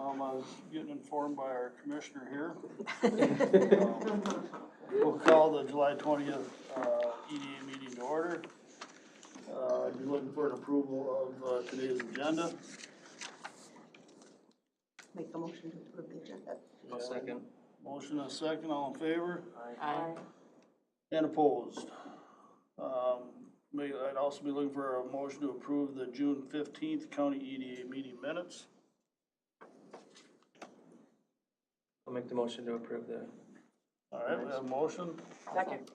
I was getting informed by our commissioner here. We'll call the July 20th EDA meeting to order. I'd be looking for an approval of today's agenda. Make a motion to approve the agenda. I'll second. Motion and a second, all in favor? Aye. And opposed. I'd also be looking for a motion to approve the June 15th county EDA meeting minutes. I'll make the motion to approve the. All right, we have a motion. Second.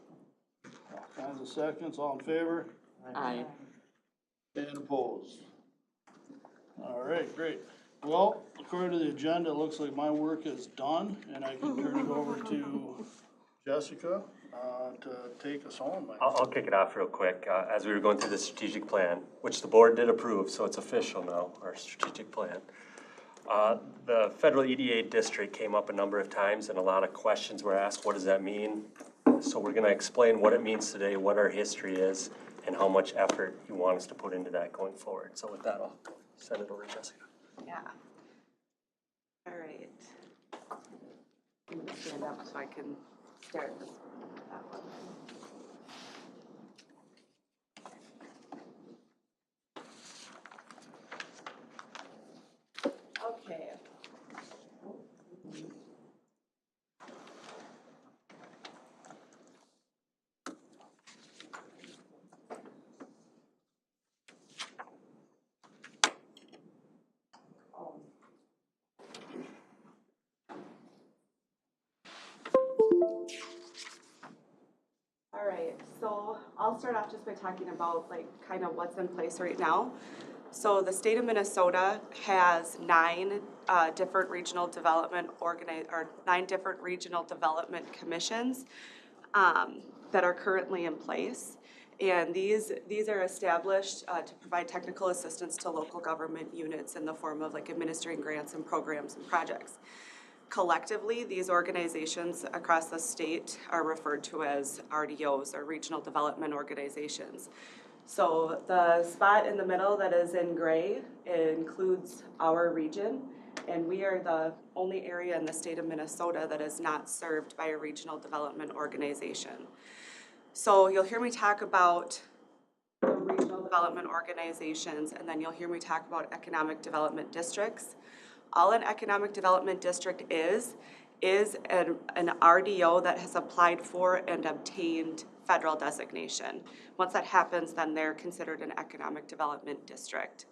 All kinds of seconds, all in favor? Aye. And opposed. All right, great. Well, according to the agenda, it looks like my work is done, and I can turn it over to Jessica to take us home. I'll kick it off real quick. As we were going through the strategic plan, which the board did approve, so it's official now, our strategic plan. The federal EDA district came up a number of times and a lot of questions were asked. What does that mean? So we're gonna explain what it means today, what our history is, and how much effort you want us to put into that going forward. So with that, I'll send it over to Jessica. Yeah. All right. I'm gonna stand up so I can start this. That one. Okay. All right, so I'll start off just by talking about like kind of what's in place right now. So the state of Minnesota has nine different regional development commissions that are currently in place. And these are established to provide technical assistance to local government units in the form of like administering grants and programs and projects. Collectively, these organizations across the state are referred to as RDOs, or Regional Development Organizations. So the spot in the middle that is in gray includes our region, and we are the only area in the state of Minnesota that is not served by a regional development organization. So you'll hear me talk about the regional development organizations, and then you'll hear me talk about economic development districts. All an economic development district is an RDO that has applied for and obtained federal designation. Once that happens, then they're considered an economic development district.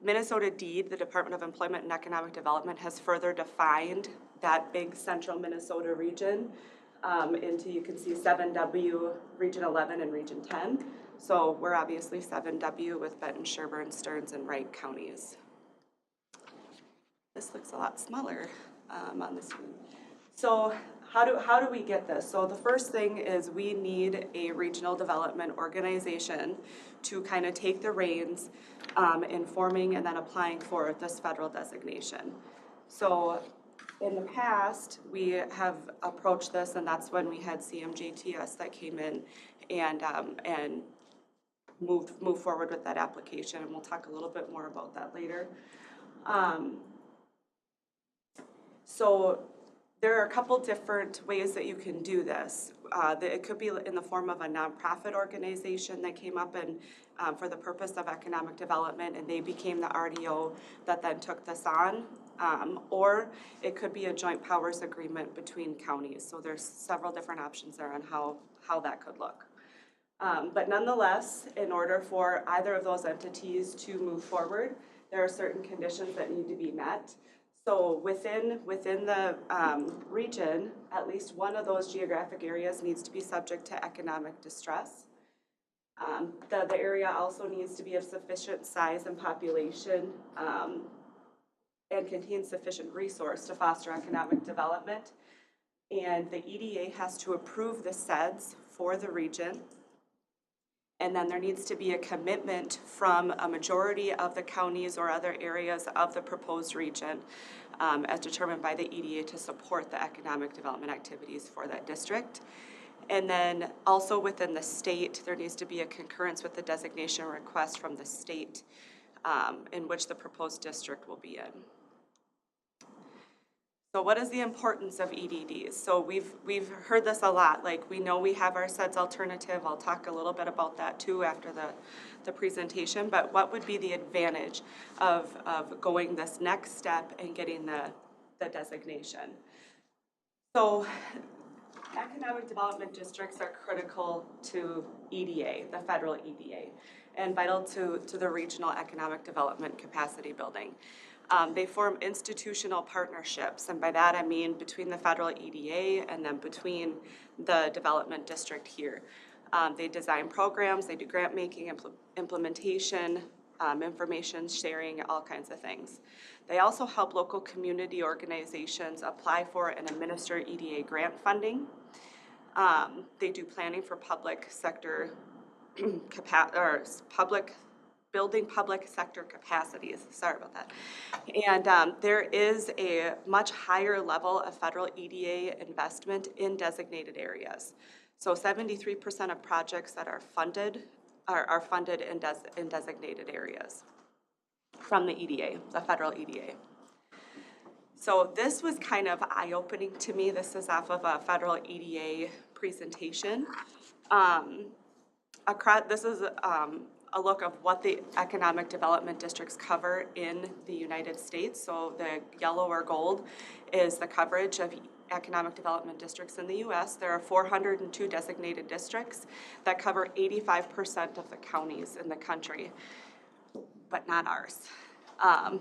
Minnesota DEED, the Department of Employment and Economic Development, has further defined that big central Minnesota region into, you can see 7W, Region 11 and Region 10. So we're obviously 7W with Benton, Sherburne, Stearns, and Wright counties. This looks a lot smaller on the screen. So how do we get this? So the first thing is we need a regional development organization to kind of take the reins in forming and then applying for this federal designation. So in the past, we have approached this, and that's when we had CMJTS that came in and move forward with that application, and we'll talk a little bit more about that later. So there are a couple different ways that you can do this. It could be in the form of a nonprofit organization that came up and for the purpose of economic development, and they became the RDO that then took this on. Or it could be a joint powers agreement between counties. So there's several different options there on how that could look. But nonetheless, in order for either of those entities to move forward, there are certain conditions that need to be met. So within the region, at least one of those geographic areas needs to be subject to economic distress. The area also needs to be of sufficient size and population and contain sufficient resource to foster economic development. And the EDA has to approve the SEDS for the region. And then there needs to be a commitment from a majority of the counties or other areas of the proposed region as determined by the EDA to support the economic development activities for that district. And then also within the state, there needs to be a concurrence with the designation request from the state in which the proposed district will be in. So what is the importance of EDDs? So we've heard this a lot, like we know we have our SEDS alternative. I'll talk a little bit about that too after the presentation, but what would be the advantage of going this next step and getting the designation? So economic development districts are critical to EDA, the federal EDA, and vital to the regional economic development capacity building. They form institutional partnerships, and by that I mean between the federal EDA and then between the development district here. They design programs, they do grant making, implementation, information sharing, all kinds of things. They also help local community organizations apply for and administer EDA grant funding. They do planning for public sector building public sector capacities, sorry about that. And there is a much higher level of federal EDA investment in designated areas. So 73% of projects that are funded are funded in designated areas from the EDA, the federal EDA. So this was kind of eye-opening to me. This is off of a federal EDA presentation. This is a look of what the economic development districts cover in the United States. So the yellow or gold is the coverage of economic development districts in the U.S. There are 402 designated districts that cover 85% of the counties in the country, but not ours.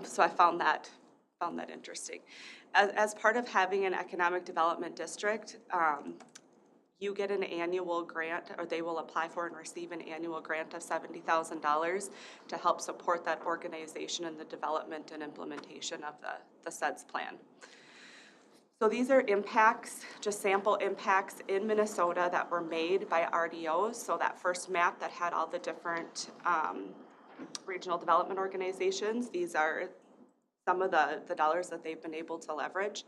So I found that interesting. As part of having an economic development district, you get an annual grant, or they will apply for and receive an annual grant of $70,000 to help support that organization in the development and implementation of the SEDS plan. So these are impacts, just sample impacts in Minnesota that were made by RDOs. So that first map that had all the different regional development organizations, these are some of the dollars that they've been able to leverage.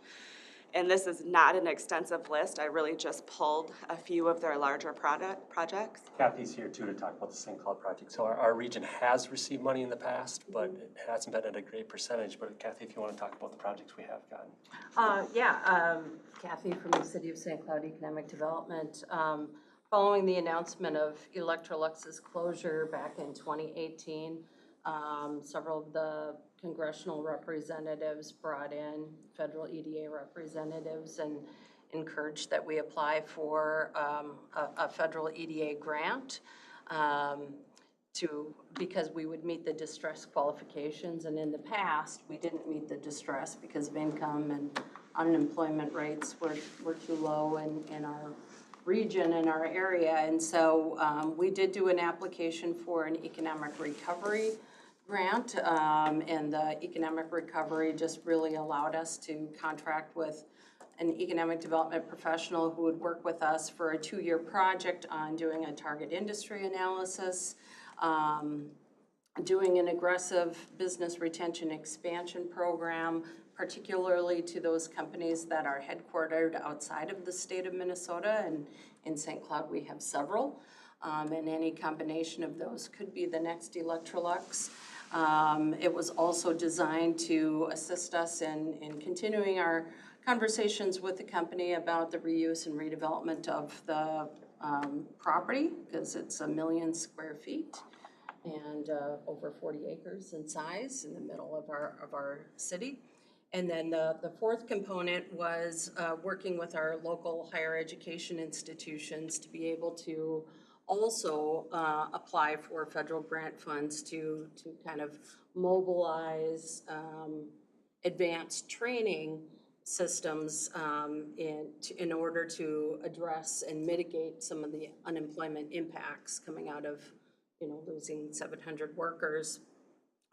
And this is not an extensive list. I really just pulled a few of their larger projects. Kathy's here too to talk about the St. Cloud project. So our region has received money in the past, but it hasn't been at a great percentage. But Kathy, if you want to talk about the projects we have gotten. Kathy from the City of St. Cloud Economic Development. Following the announcement of Electrolux's closure back in 2018, several of the congressional representatives brought in federal EDA representatives and encouraged that we apply for a federal EDA grant because we would meet the distress qualifications. And in the past, we didn't meet the distress because of income and unemployment rates were too low in our region, in our area. And so we did do an application for an economic recovery grant, and the economic recovery just really allowed us to contract with an economic development professional who would work with us for a 2-year project on doing a target industry analysis, doing an aggressive business retention expansion program, particularly to those companies that are headquartered outside of the state of Minnesota, and in St. Cloud we have several, and any combination of those could be the next Electrolux. It was also designed to assist us in continuing our conversations with the company about the reuse and redevelopment of the property, because it's 1 million square feet and over 40 acres in size in the middle of our city. And then the fourth component was working with our local higher education institutions to be able to also apply for federal grant funds to kind of mobilize advanced training systems in order to address and mitigate some of the unemployment impacts coming out of, losing 700 workers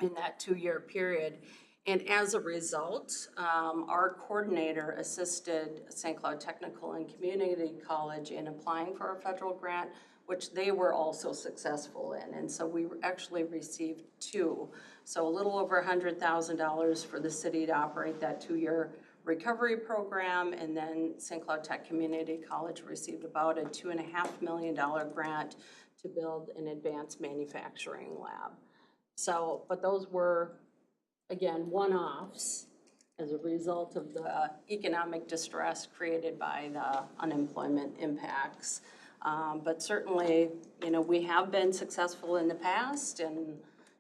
in that 2-year period. And as a result, our coordinator assisted St. Cloud Technical and Community College in applying for a federal grant, which they were also successful in. And so we actually received 2. So a little over $100,000 for the city to operate that 2-year recovery program, and then St. Cloud Tech Community College received about a $2.5 million grant to build an advanced manufacturing lab. So, but those were, again, one-offs as a result of the economic distress created by the unemployment impacts. But certainly, you know, we have been successful in the past, and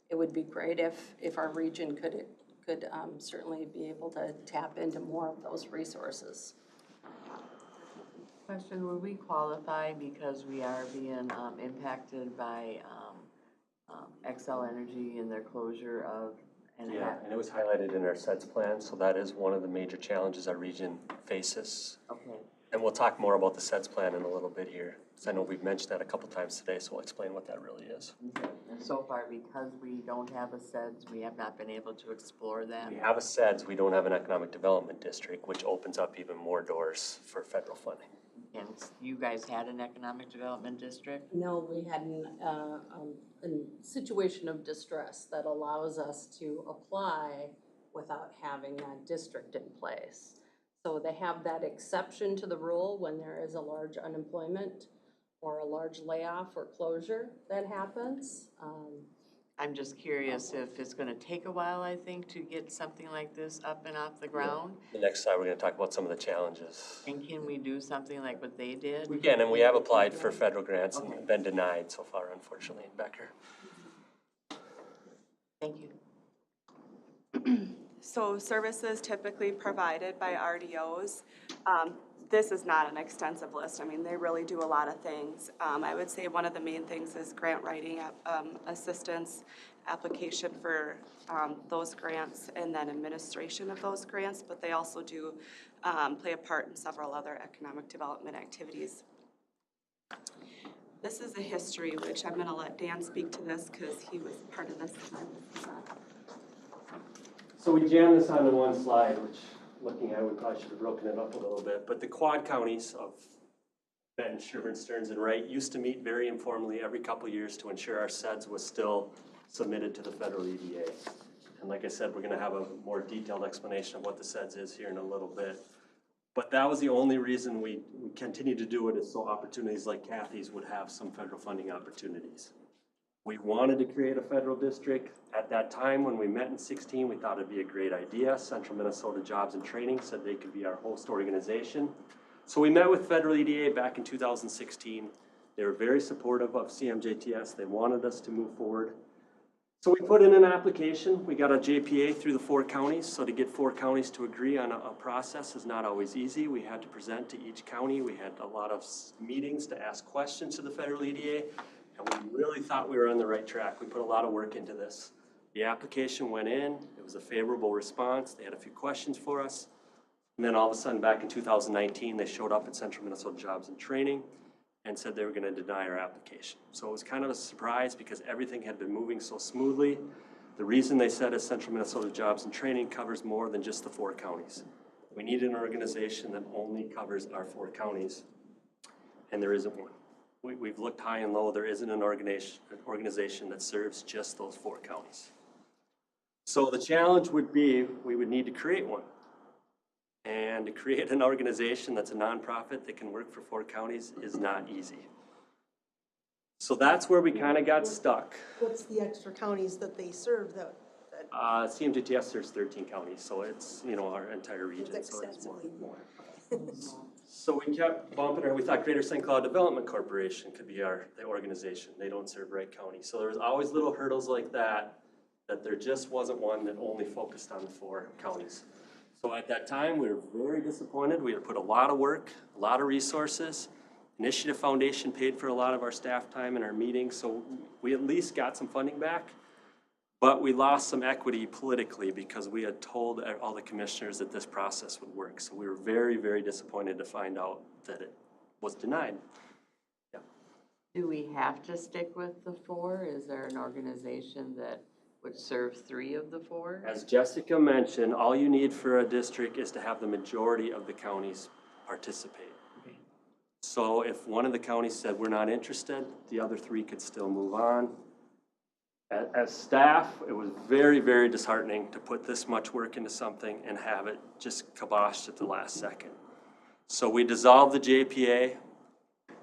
it would be great if our region could certainly be able to tap into more of those resources. Question, would we qualify because we are being impacted by Xcel Energy and their closure of? Yeah, and it was highlighted in our SEDS plan, so that is one of the major challenges our region faces. Okay, And we'll talk more about the SEDS plan in a little bit here, because I know we've mentioned that a couple times today, so we'll explain what that really is. and so far, because we don't have a SEDS, we have not been able to explore that. We have a SEDS, we don't have an economic development district, which opens up even more doors for federal funding. And you guys had an economic development district? No, we had a situation of distress that allows us to apply without having that district in place. So they have that exception to the rule when there is a large unemployment or a large layoff or closure that happens. I'm just curious if it's gonna take a while, I think, to get something like this up and off the ground. The next slide, we're gonna talk about some of the challenges. And can we do something like what they did? We can, and we have applied for federal grants and been denied so far, unfortunately, in Becker. Thank you. So services typically provided by RDOs. This is not an extensive list. I mean, they really do a lot of things. I would say one of the main things is grant writing assistance, application for those grants, and then administration of those grants. But they also do play a part in several other economic development activities. This is a history, which I'm going to let Dan speak to this because he was part of this. So we jammed this onto one slide, which, looking at it, we probably should have broken it up a little bit. But the quad counties of Benton, Sherburne, Stearns, and Wright used to meet very informally every couple of years to ensure our SEDS was still submitted to the federal EDA. And like I said, we're going to have a more detailed explanation of what the SEDS is here in a little bit. But that was the only reason we continue to do it, is so opportunities like Kathy's would have some federal funding opportunities. We wanted to create a federal district. At that time, when we met in 16, we thought it'd be a great idea. Central Minnesota Jobs and Training said they could be our host organization. So we met with federal EDA back in 2016. They were very supportive of CMJTS. They wanted us to move forward. So we put in an application. We got a JPA through the 4 counties. So to get 4 counties to agree on a process is not always easy. We had to present to each county. We had a lot of meetings to ask questions to the federal EDA. And we really thought we were on the right track. We put a lot of work into this. The application went in. It was a favorable response. They had a few questions for us. And then all of a sudden, back in 2019, they showed up at Central Minnesota Jobs and Training and said they were going to deny our application. So it was kind of a surprise because everything had been moving so smoothly. The reason they said is Central Minnesota Jobs and Training covers more than just the 4 counties. We need an organization that only covers our 4 counties, and there isn't one. We've looked high and low. There isn't an organization that serves just those 4 counties. So the challenge would be we would need to create one. And to create an organization that's a nonprofit that can work for 4 counties is not easy. So that's where we kind of got stuck. What's the extra counties that they serve that? CMJTS serves 13 counties, so it's, you know, our entire region. It's So it's extensively more. more. So we kept bumping her. We thought Greater St. Cloud Development Corporation could be the organization. They don't serve Wright County. So there was always little hurdles like that there just wasn't one that only focused on the 4 counties. So at that time, we were very disappointed. We had put a lot of work, a lot of resources. Initiative Foundation paid for a lot of our staff time and our meetings, so we at least got some funding back. But we lost some equity politically because we had told all the commissioners that this process would work. So we were very, very disappointed to find out that it was denied. Yeah. Do we have to stick with the 4? Is there an organization that would serve 3 of the 4? As Jessica mentioned, all you need for a district is to have the majority of the counties participate. Okay. So if one of the counties said we're not interested, the other 3 could still move on. As staff, it was very, very disheartening to put this much work into something and have it just kiboshed at the last second. So we dissolved the JPA.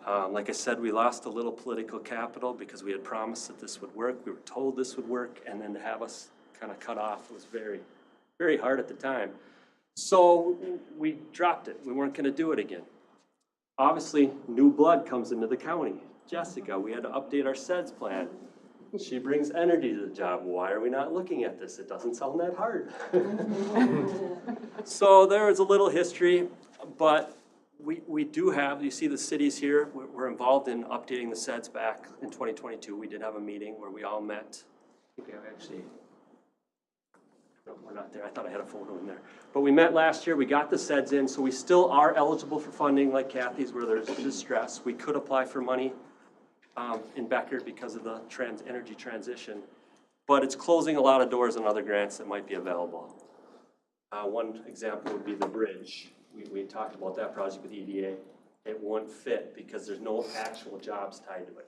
Like I said, we lost a little political capital because we had promised that this would work. We were told this would work, and then to have us kind of cut off was very, very hard at the time. So we dropped it. We weren't going to do it again. Obviously, new blood comes into the county. Jessica, we had to update our SEDS plan. She brings energy to the job. Why are we not looking at this? It doesn't sound that hard. So there is a little history, but we do have, you see the cities here, we're involved in updating the SEDS back in 2022. We did have a meeting where we all met. I think we have actually, no, we're not there. I thought I had a photo in there. But we met last year, we got the SEDS in, so we still are eligible for funding like Kathy's where there's distress. We could apply for money in Becker because of the energy transition. But it's closing a lot of doors on other grants that might be available. One example would be the bridge. We talked about that project with EDA. It won't fit because there's no actual jobs tied to it.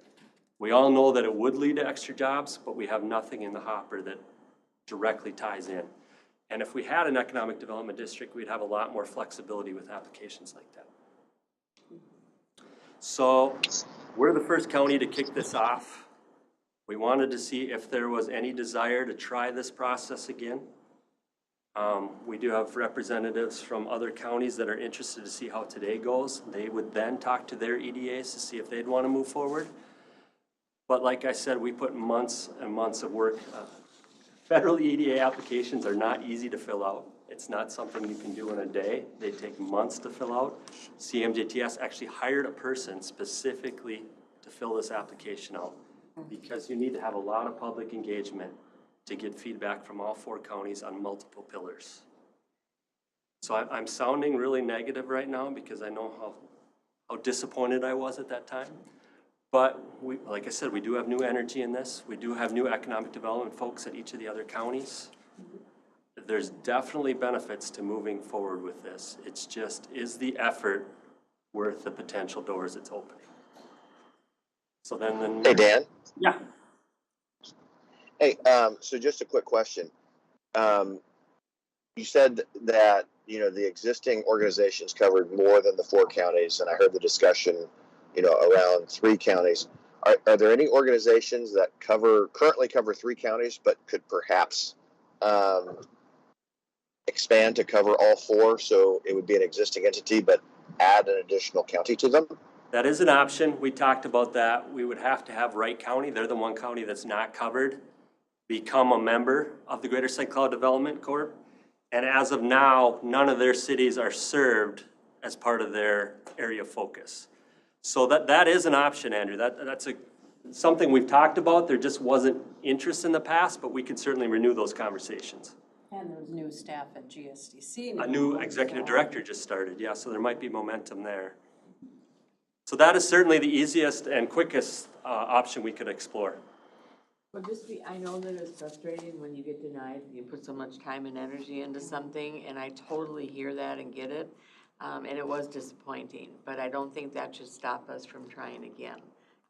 We all know that it would lead to extra jobs, but we have nothing in the hopper that directly ties in. And if we had an economic development district, we'd have a lot more flexibility with applications like that. So we're the first county to kick this off. We wanted to see if there was any desire to try this process again. We do have representatives from other counties that are interested to see how today goes. They would then talk to their EDAs to see if they'd want to move forward. But like I said, we put months and months of work. Federal EDA applications are not easy to fill out. It's not something you can do in a day. They take months to fill out. CMJTS actually hired a person specifically to fill this application out because you need to have a lot of public engagement to get feedback from all 4 counties on multiple pillars. So I'm sounding really negative right now because I know how disappointed I was at that time. But like I said, we do have new energy in this. We do have new economic development folks at each of the other counties. There's definitely benefits to moving forward with this. It's just, is the effort worth the potential doors it's opening? So then Hey, Dan. Yeah. Hey, so just a quick question. You said that, the existing organizations covered more than the 4 counties, and I heard the discussion, around 3 counties. Are there any organizations that currently cover 3 counties, but could perhaps expand to cover all 4, so it would be an existing entity, but add an additional county to them? That is an option. We talked about that. We would have to have Wright County, they're the one county that's not covered, become a member of the Greater St. Cloud Development Corp. And as of now, none of their cities are served as part of their area of focus. So that is an option, Andrew. That's something we've talked about. There just wasn't interest in the past, but we could certainly renew those conversations. And there's new staff at GSDC now. A new executive director just started, yeah, so there might be momentum there. So that is certainly the easiest and quickest option we could explore. Well, I know that it's frustrating when you get denied, you put so much time and energy into something, and I totally hear that and get it. And it was disappointing, but I don't think that should stop us from trying again.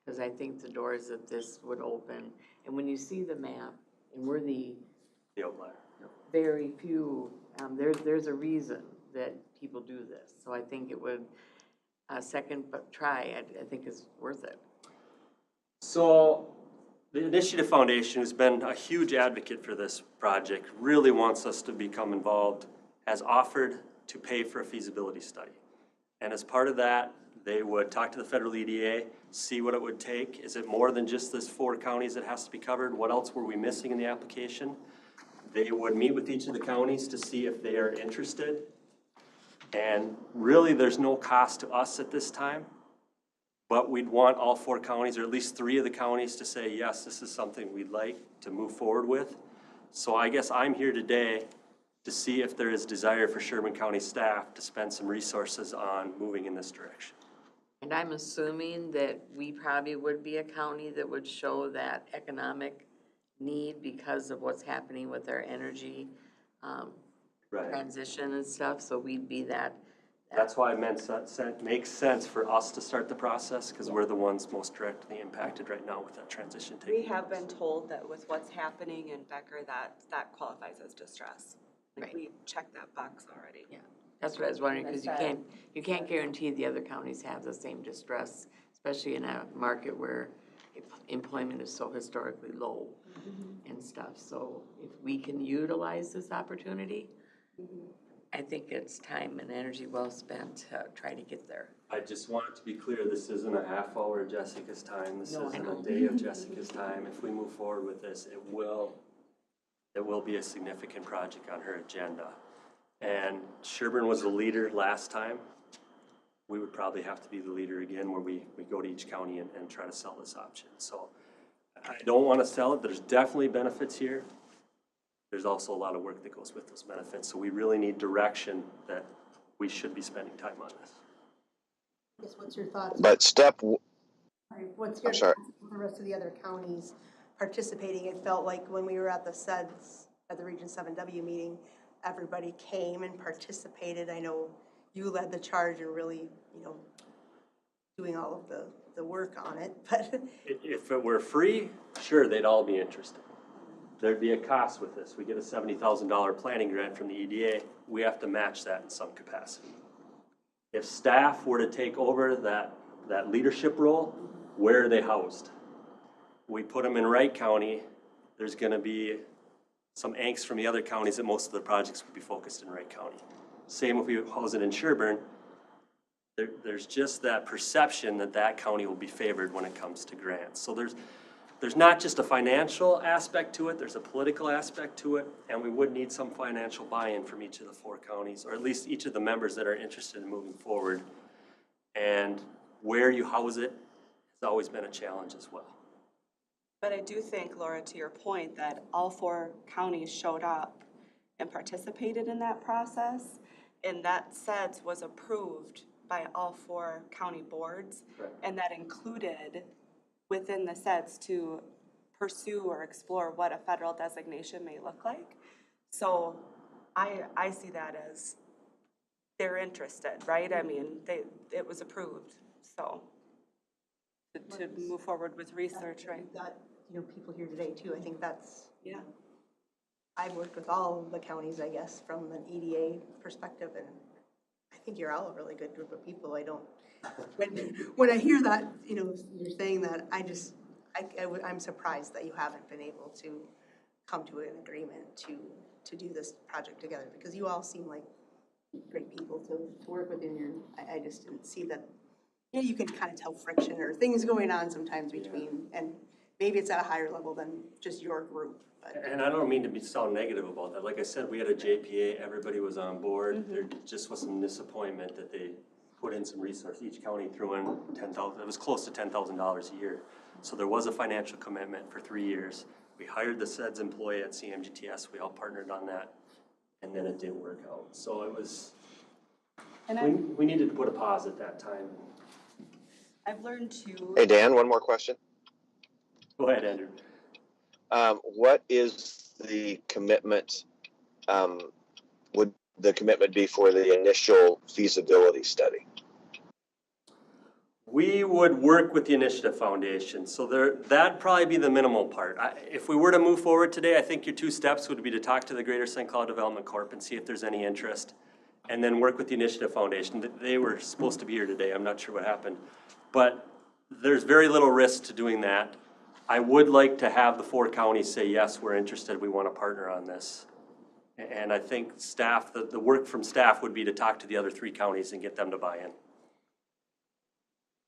Because I think the doors that this would open, and when you see the map, and we're the outlier. very few, there's a reason that people do this. So I think it would, second but try, I think is worth it. So the Initiative Foundation, who's been a huge advocate for this project, really wants us to become involved, has offered to pay for a feasibility study. And as part of that, they would talk to the federal EDA, see what it would take. Is it more than just this 4 counties that has to be covered? What else were we missing in the application? They would meet with each of the counties to see if they are interested. And really, there's no cost to us at this time. But we'd want all 4 counties, or at least 3 of the counties, to say, yes, this is something we'd like to move forward with. So I guess I'm here today to see if there is desire for Sherburne County staff to spend some resources on moving in this direction. And I'm assuming that we probably would be a county that would show that economic need because of what's happening with our energy transition and stuff, so we'd be that. That's why it makes sense for us to start the process, because we're the ones most directly impacted right now with that transition taking We have place. been told that with what's happening in Becker, that qualifies as distress. Like, Right. we checked that box already. Yeah, that's what I was wondering, because you can't guarantee the other counties have the same distress especially in a market where employment is so historically low and stuff. So if we can utilize this opportunity, I think it's time and energy well spent to try to get there. I just want it to be clear, this isn't a half hour of Jessica's time, this No, I isn't know. a day of Jessica's time. If we move forward with this, it will be a significant project on her agenda. And Sherburne was the leader last time. We would probably have to be the leader again, where we go to each county and try to sell this option. So I don't want to sell it, there's definitely benefits here. There's also a lot of work that goes with those benefits, so we really need direction that we should be spending time on this. I guess what's your thoughts? But What's your I'm sorry. thoughts on the rest of the other counties participating? It felt like when we were at the SEDS, at the Region 7W meeting, everybody came and participated. I know you led the charge and really, doing all of the work on it, but. If it were free, sure, they'd all be interested. There'd be a cost with this. We get a $70,000 planning grant from the EDA. We have to match that in some capacity. If staff were to take over that leadership role, where are they housed? We put them in Wright County, there's gonna be some angst from the other counties that most of the projects would be focused in Wright County. Same if we house it in Sherburne, there's just that perception that county will be favored when it comes to grants. So there's not just a financial aspect to it, there's a political aspect to it, and we would need some financial buy-in from each of the 4 counties, or at least each of the members that are interested in moving forward. And where you house it has always been a challenge as well. But I do think, Laura, to your point, that all 4 counties showed up and participated in that process, and that SEDS was approved by all 4 county boards, Correct. and that included within the SEDS to pursue or explore what a federal designation may look like. So I see that as they're interested, right? I mean, it was approved, so to move forward with research, right? We've got, people here today too. I think that's, Yeah. I've worked with all the counties, I guess, from an EDA perspective, and I think you're all a really good group of people. I don't, when I hear that, you're saying that, I'm surprised that you haven't been able to come to an agreement to do this project together, because you all seem like great people to work with in your, I just didn't see that, you can kind of tell friction or things going on sometimes between, and maybe it's at a higher level than just your group, but. And I don't mean to sound negative about that. Like I said, we had a JPA, everybody was on board. There just was some disappointment that they put in some resources. Each county threw in $10,000, it was close to $10,000 a year. So there was a financial commitment for 3 years. We hired the SEDS employee at CMGTS, we all partnered on that, and then it didn't work out. So it was, we needed to put a pause at that time. I've learned to. Hey, Dan, one more question. Go ahead, Andrew. What is the commitment, would the commitment be for the initial feasibility study? We would work with the Initiative Foundation, so that'd probably be the minimal part. If we were to move forward today, I think your 2 steps would be to talk to the Greater St. Cloud Development Corp and see if there's any interest, and then work with the Initiative Foundation. They were supposed to be here today, I'm not sure what happened. But there's very little risk to doing that. I would like to have the 4 counties say, yes, we're interested, we want to partner on this. And I think staff, the work from staff would be to talk to the other 3 counties and get them to buy in.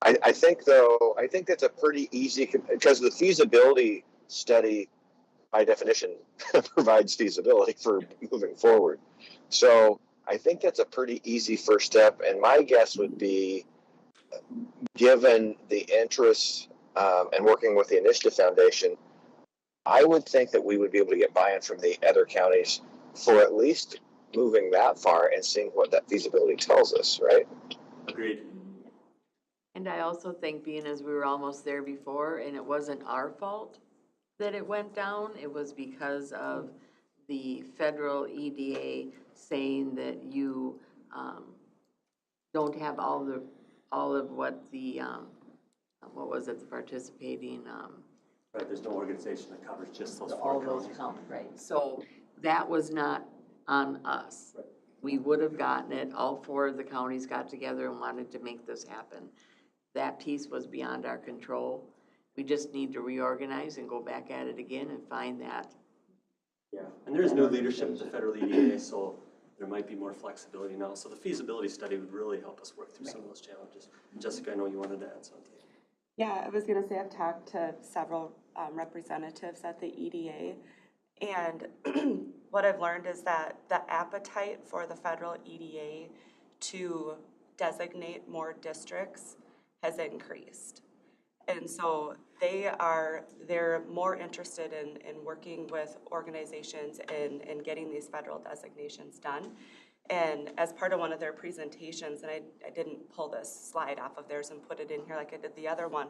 I think that's a pretty easy, because the feasibility study, by definition, provides feasibility for moving forward. So I think that's a pretty easy first step. And my guess would be, given the interest and working with the Initiative Foundation, I would think that we would be able to get buy-in from the other counties for at least moving that far and seeing what that feasibility tells us, right? Agreed. And I also think, being as we were almost there before, and it wasn't our fault that it went down, it was because of the federal EDA saying that you don't have all of what the, what was it, the participating, Right, there's no organization that covers just those 4 all counties. those count, right? So that was not on us. Right. We would have gotten it, all 4 of the counties got together and wanted to make this happen. that piece was beyond our control. We just need to reorganize and go back at it again and find that. Yeah, and there is new leadership at the federal EDA, so there might be more flexibility now. So the feasibility study would really help us work through some of those challenges. Jessica, I know you wanted to add something. Yeah, I was gonna say I've talked to several representatives at the EDA, and what I've learned is that the appetite for the federal EDA to designate more districts has increased. And so they're more interested in working with organizations and getting these federal designations done. And as part of one of their presentations, and I didn't pull this slide off of theirs and put it in here like I did the other one,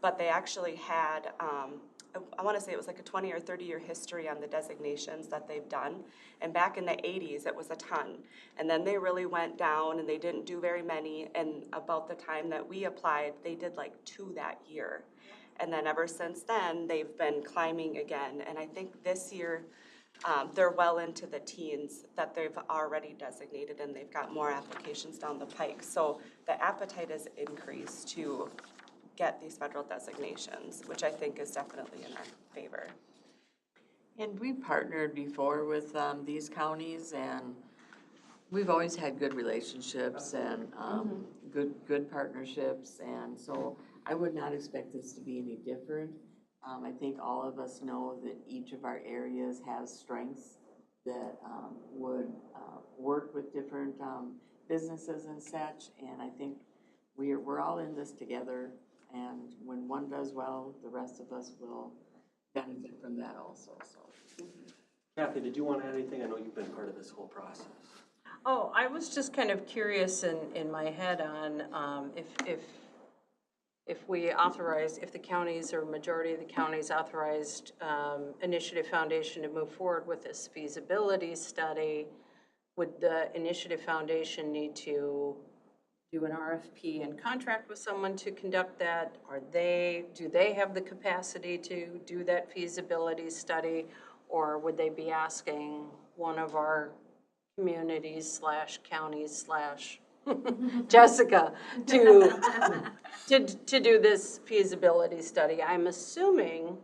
but they actually had, I want to say it was like a 20 or 30-year history on the designations that they've done. And back in the 80s, it was a ton. And then they really went down and they didn't do very many. And about the time that we applied, they did like 2 that year. And then ever since then, they've been climbing again. And I think this year, they're well into the teens that they've already designated, and they've got more applications down the pike. So the appetite has increased to get these federal designations, which I think is definitely in our favor. And we partnered before with these counties, and we've always had good relationships and good partnerships, and so I would not expect this to be any different. I think all of us know that each of our areas has strengths that would work with different businesses and such, and I think we're all in this together, and when one does well, the rest of us will benefit from that also, so. Kathy, did you want to add anything? I know you've been part of this whole process. Oh, I was just kind of curious in my head on if we authorize, if the counties or majority of the counties authorized Initiative Foundation to move forward with this feasibility study, would the Initiative Foundation need to do an RFP and contract with someone to conduct that? Do they have the capacity to do that feasibility study? Or would they be asking one of our communities / counties / Jessica to do this feasibility study? I'm assuming,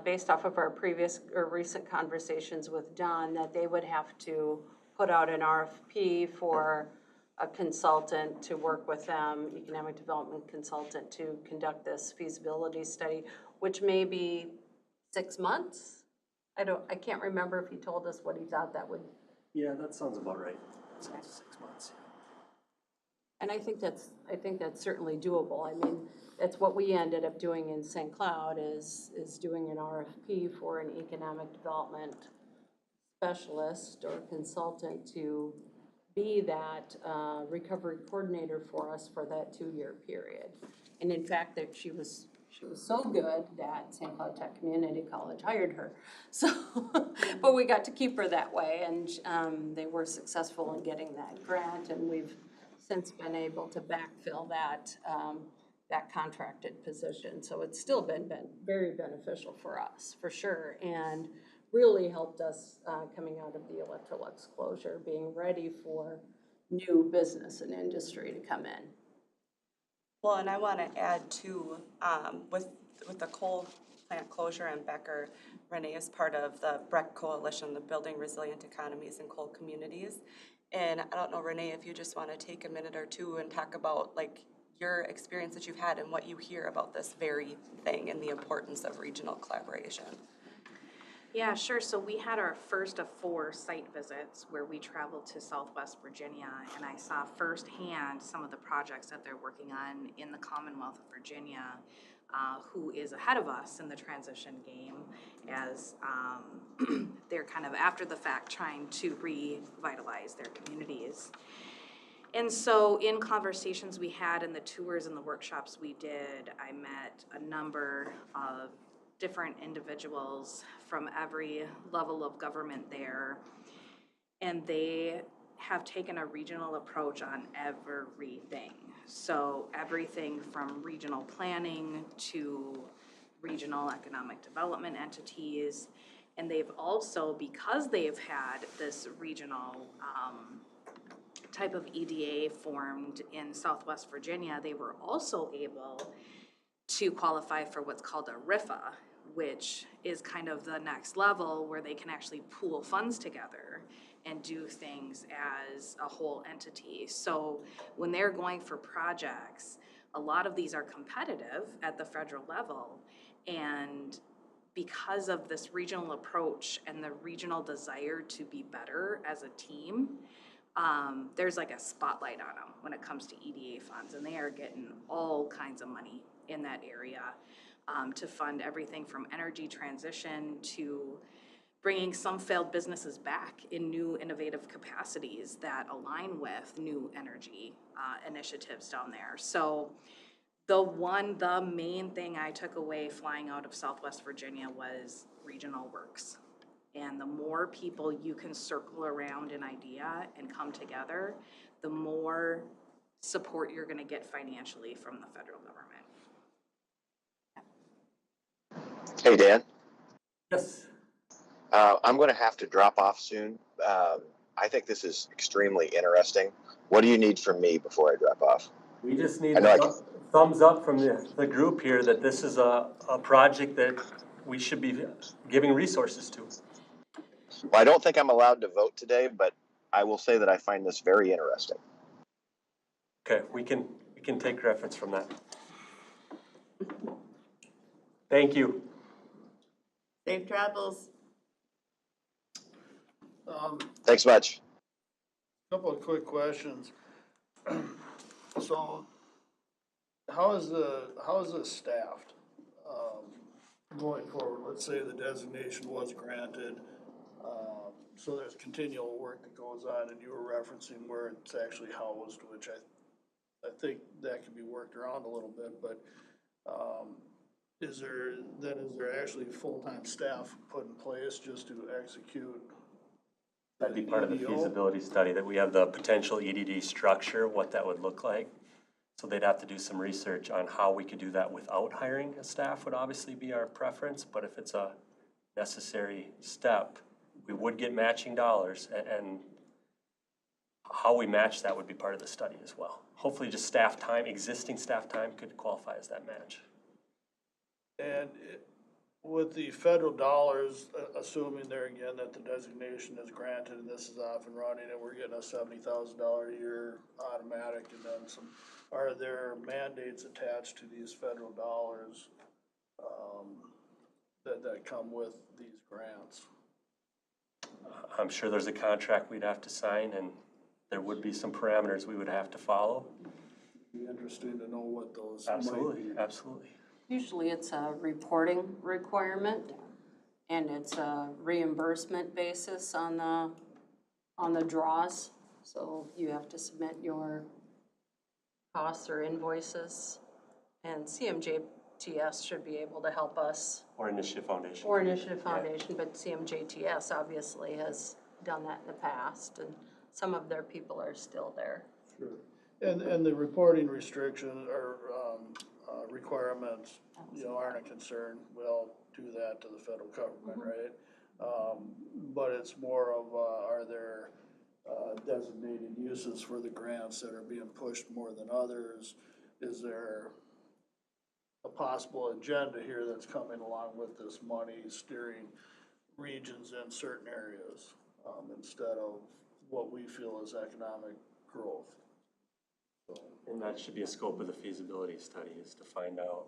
based off of our previous or recent conversations with Don, that they would have to put out an RFP for a consultant to work with them, economic development consultant, to conduct this feasibility study, which may be 6 months. I can't remember if he told us what he thought that would. Yeah, that sounds about right. That sounds 6 months. And I think that's certainly doable. I mean, that's what we ended up doing in St. Cloud is doing an RFP for an economic development specialist or consultant to be that recovery coordinator for us for that 2-year period. And in fact, that she was so good that St. Cloud Tech Community College hired her. So, but we got to keep her that way, and they were successful in getting that grant, and we've since been able to backfill that contracted position. So it's still been very beneficial for us, for sure, and really helped us coming out of the Electrolux closure, being ready for new business and industry to come in. Well, and I want to add too, with the coal plant closure in Becker, Renee is part of the BREC Coalition, the Building Resilient Economies in Coal Communities. And I don't know, Renee, if you just want to take a minute or two and talk about like your experience that you've had and what you hear about this very thing and the importance of regional collaboration. Yeah, sure. So we had our first of 4 site visits where we traveled to Southwest Virginia, and I saw firsthand some of the projects that they're working on in the Commonwealth of Virginia, who is ahead of us in the transition game as they're kind of after the fact trying to revitalize their communities. And so in conversations we had in the tours and the workshops we did, I met a number of different individuals from every level of government there, and they have taken a regional approach on everything. So everything from regional planning to regional economic development entities, and they've also, because they've had this regional type of EDA formed in Southwest Virginia, they were also able to qualify for what's called a RIFA, which is kind of the next level where they can actually pool funds together and do things as a whole entity. So when they're going for projects, a lot of these are competitive at the federal level, and because of this regional approach and the regional desire to be better as a team, there's like a spotlight on them when it comes to EDA funds, and they are getting all kinds of money in that area to fund everything from energy transition to bringing some failed businesses back in new innovative capacities that align with new energy initiatives down there. So the main thing I took away flying out of Southwest Virginia was regional works. And the more people you can circle around an idea and come together, the more support you're gonna get financially from the federal government. Hey, Dan. Yes. I'm going to have to drop off soon. I think this is extremely interesting. What do you need from me before I drop off? We just need I know a thumbs up from the group here that this is a project that we should be giving resources to. Well, I don't think I'm allowed to vote today, but I will say that I find this very interesting. Okay, we can take reference from that. Thank you. Safe travels. Thanks much. Couple of quick questions. So, how is this staffed, going forward? Let's say the designation was granted, so there's continual work that goes on, and you were referencing where it's actually housed, which I think that can be worked around a little bit, but, is there actually full-time staff put in place just to execute? That'd be part of the EDO? feasibility study, that we have the potential EDD structure, what that would look like. So they'd have to do some research on how we could do that without hiring a staff would obviously be our preference, but if it's a necessary step, we would get matching dollars, and how we match that would be part of the study as well. Hopefully just staff time, existing staff time could qualify as that match. And with the federal dollars, assuming there again that the designation is granted and this is off and running and we're getting a $70,000 a year automatic and then some, are there mandates attached to these federal dollars that come with these grants? I'm sure there's a contract we'd have to sign, and there would be some parameters we would have to follow. It'd be interesting to know what those might Absolutely, be. absolutely. Usually it's a reporting requirement, and it's a reimbursement basis on the draws. So you have to submit your costs or invoices, and CMJTS should be able to help us. Or Initiative Foundation. Or Initiative Foundation, but CMJTS obviously has done that in the past, and some of their people are still there. Sure. And the reporting restriction or requirements, aren't a concern. We all do that to the federal government, right? But it's more of, are there designated uses for the grants that are being pushed more than others? Is there a possible agenda here that's coming along with this money steering regions in certain areas instead of what we feel is economic growth? So, And that should be a scope of the feasibility study, is to find out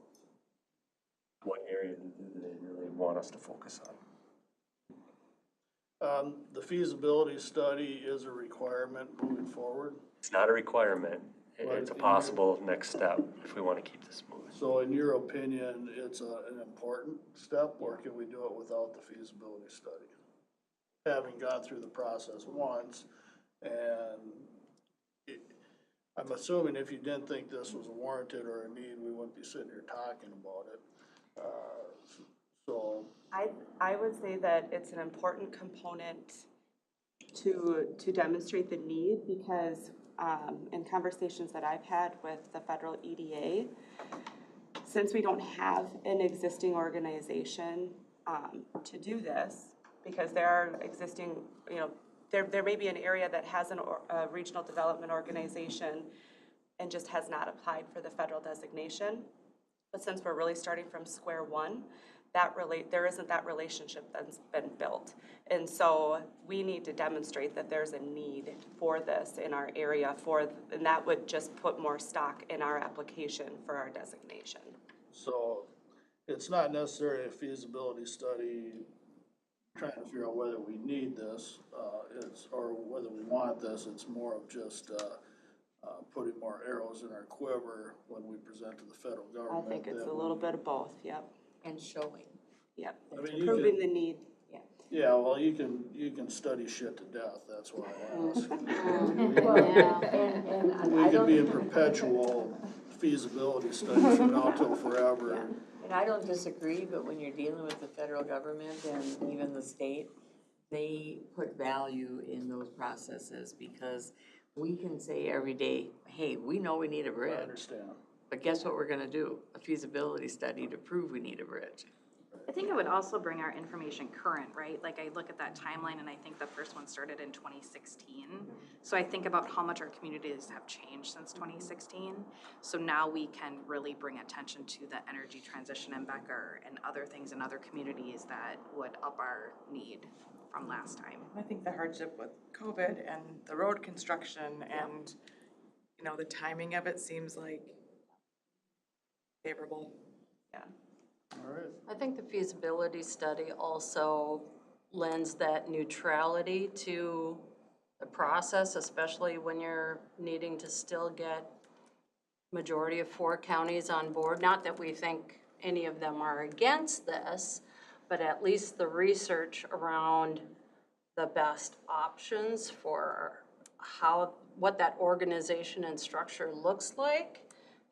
what area do they really want us to focus on. the feasibility study is a requirement moving forward. It's not a requirement, But it's a in possible next step if we want to keep this moving. So in your opinion, it's an important step, or can we do it without the feasibility study? Having gone through the process once, and I'm assuming if you didn't think this was warranted or a need, we wouldn't be sitting here talking about it. So I would say that it's an important component to demonstrate the need, because in conversations that I've had with the federal EDA, since we don't have an existing organization to do this, because there are existing, there may be an area that has a regional development organization and just has not applied for the federal designation. But since we're really starting from square one, there isn't that relationship that's been built. And so we need to demonstrate that there's a need for this in our area and that would just put more stock in our application for our designation. So it's not necessarily a feasibility study trying to figure out whether we need this, or whether we want this. It's more of just, putting more arrows in our quiver when we present to the federal I government. think it's a little bit of both, yep, And showing. yep. I mean, you Proving can, the need. yeah, well, you can study shit to death, that's why I ask. We I could be in don't, perpetual feasibility studies from now till forever. and I don't disagree, but when you're dealing with the federal government and even the state, they put value in those processes because we can say every day, hey, we know we need a I bridge, understand. but guess what we're gonna do? A feasibility study to prove we need a bridge. I think it would also bring our information current, right? Like I look at that timeline and I think the first one started in 2016. So I think about how much our communities have changed since 2016. So now we can really bring attention to the energy transition in Becker and other things in other communities that would up our need from last time. I think the hardship with COVID and the road construction and, you know, the timing of it seems like favorable. Yeah. All right. I think the feasibility study also lends that neutrality to the process, especially when you're needing to still get majority of 4 counties on board. Not that we think any of them are against this, but at least the research around the best options for what that organization and structure looks like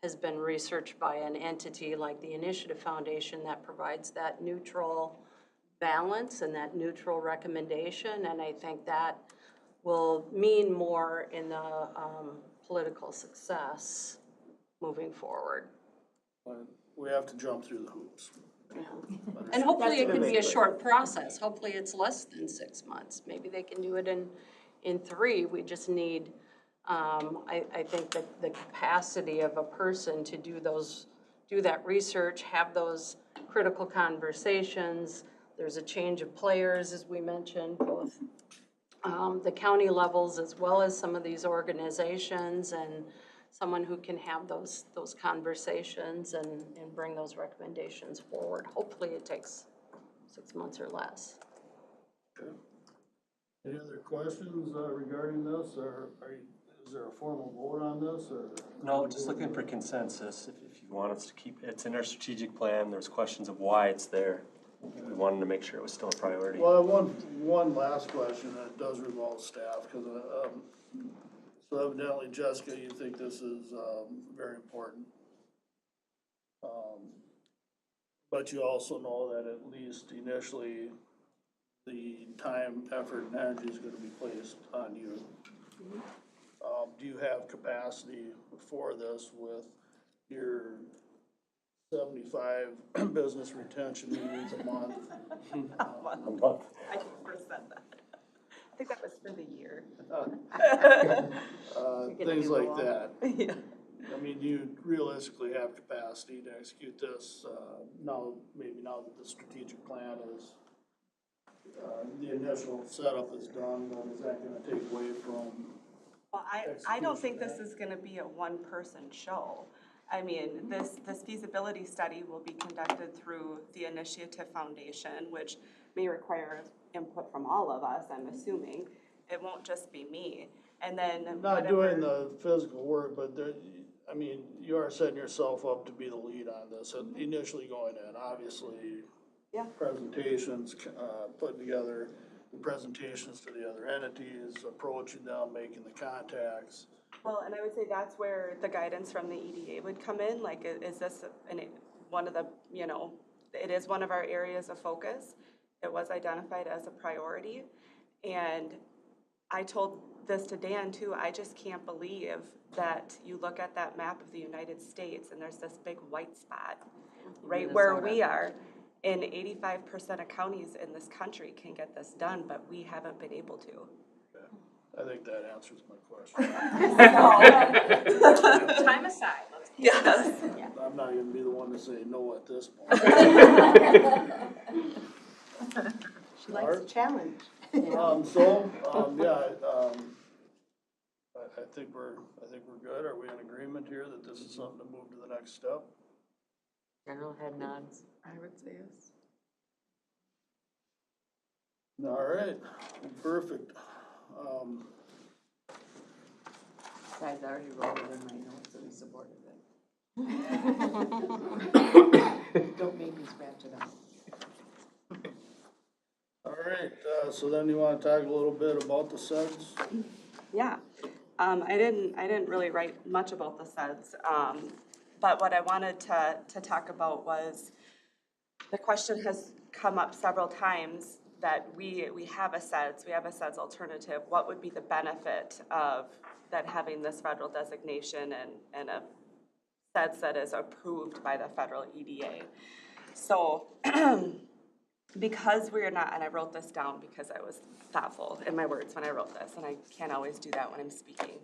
has been researched by an entity like the Initiative Foundation that provides that neutral balance and that neutral recommendation. And I think that will mean more in the political success moving forward. But we have to jump through the hoops. And hopefully it That's can be a really short process. Hopefully it's less than 6 months. Maybe they can do it in 3. We just need, I think that the capacity of a person to do that research, have those critical conversations. There's a change of players, as we mentioned, both the county levels as well as some of these organizations, and someone who can have those conversations and bring those recommendations forward. Hopefully it takes 6 months or less. Okay. Any other questions regarding this, or is there a formal vote on this, or? No, just looking for consensus, if you want us to keep, it's in our strategic plan, there's questions of why it's there. We wanted to make sure it was still a priority. Well, one last question, and it does revolve staff, because, so evidently, Jessica, you think this is, very important. But you also know that at least initially, the time, effort, and energy is gonna be placed on you. Do you have capacity for this with your 75 business retention meetings a month? A month. I first said that. I think that was for the year. Things like that. Yeah. I mean, do you realistically have capacity to execute this, maybe now that the strategic plan is, the initial setup is done, but is that gonna take away from? Well, I don't think this is gonna be a one-person show. I mean, this feasibility study will be conducted through the Initiative Foundation, which may require input from all of us, I'm assuming. It won't just be me. And then Not doing the physical work, but I mean, you are setting yourself up to be the lead on this, and initially going in, obviously. Yeah. Presentations, putting together the presentations to the other entities, approaching them, making the contacts. Well, and I would say that's where the guidance from the EDA would come in, like, is this one of the, it is one of our areas of focus. It was identified as a priority, and I told this to Dan too, I just can't believe that you look at that map of the United States and there's this big white spot right where we are, and 85% of counties in this country can get this done, but we haven't been able to. I think that answers my question. Time aside, let's. Yes. I'm not gonna be the one to say no at this point. She likes a challenge. I think we're good. Are we in agreement here that this is something to move to the next step? General head nods. I would say yes. All right, perfect. Besides, I already wrote it in my notes that we supported it. Don't make me scratch it out. All right, so then you wanna talk a little bit about the SEDS? Yeah, I didn't really write much about the SEDS, but what I wanted to talk about was, the question has come up several times that we have a SEDS alternative. What would be the benefit of that having this federal designation and a SEDS that is approved by the federal EDA? So, because we're not, and I wrote this down because I was thoughtful in my words when I wrote this, and I can't always do that when I'm speaking,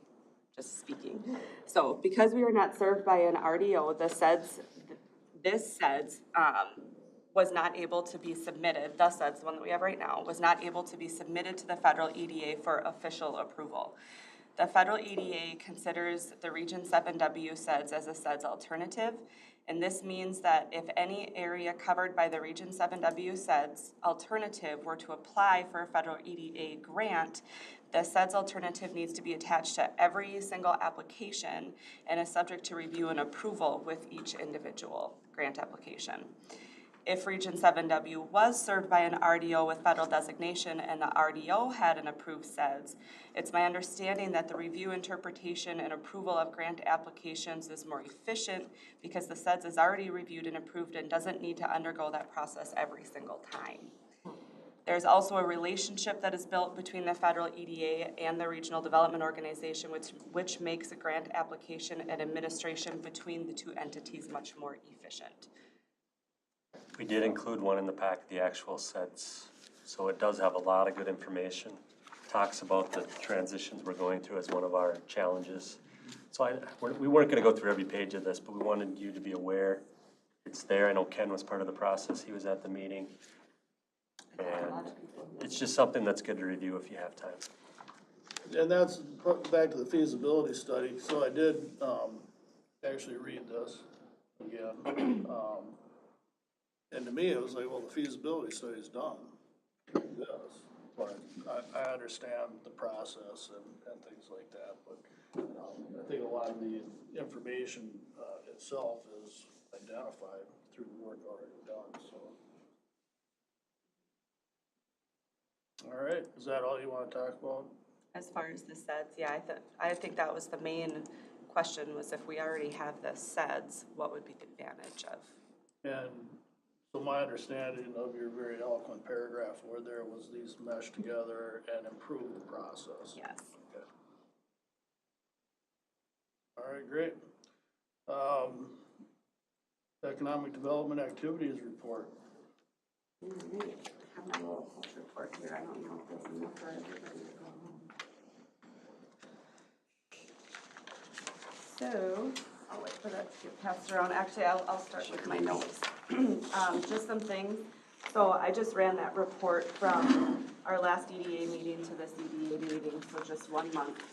just speaking. So, because we are not served by an RDO, this SEDS was not able to be submitted, the SEDS, the one that we have right now, was not able to be submitted to the federal EDA for official approval. The federal EDA considers the Region 7W SEDS as a SEDS alternative, and this means that if any area covered by the Region 7W SEDS alternative were to apply for a federal EDA grant, the SEDS alternative needs to be attached to every single application and is subject to review and approval with each individual grant application. If Region 7W was served by an RDO with federal designation and the RDO had an approved SEDS, it's my understanding that the review, interpretation, and approval of grant applications is more efficient because the SEDS is already reviewed and approved and doesn't need to undergo that process every single time. There's also a relationship that is built between the federal EDA and the regional development organization, which makes a grant application and administration between the two entities much more efficient. We did include one in the pack, the actual SEDS, so it does have a lot of good information. Talks about the transitions we're going through as one of our challenges. So we weren't gonna go through every page of this, but we wanted you to be aware it's there. I know Ken was part of the process, he was at the meeting. And it's just something that's good to review if you have time. And that's back to the feasibility study. So I did actually read this again. And to me, it was like, well, the feasibility study is done. Yes, but I understand the process and things like that. But I think a lot of the information itself is identified through the work already done. So, all right, is that all you want to talk about? As far as the SEDS, yeah, I think that was the main question, was if we already have the SEDS, what would be the advantage of? And so my understanding of your very eloquent paragraph where there was these meshed together and improve the process. Yes. Okay. All right, great. Economic Development Activities Report. All right, I have my little health report here. I don't know if there's enough for everybody to go home. So, I'll wait for that to get passed around. Actually, I'll start with my notes. Just some things. So I just ran that report from our last EDA meeting to this EDA meeting, so just 1 month.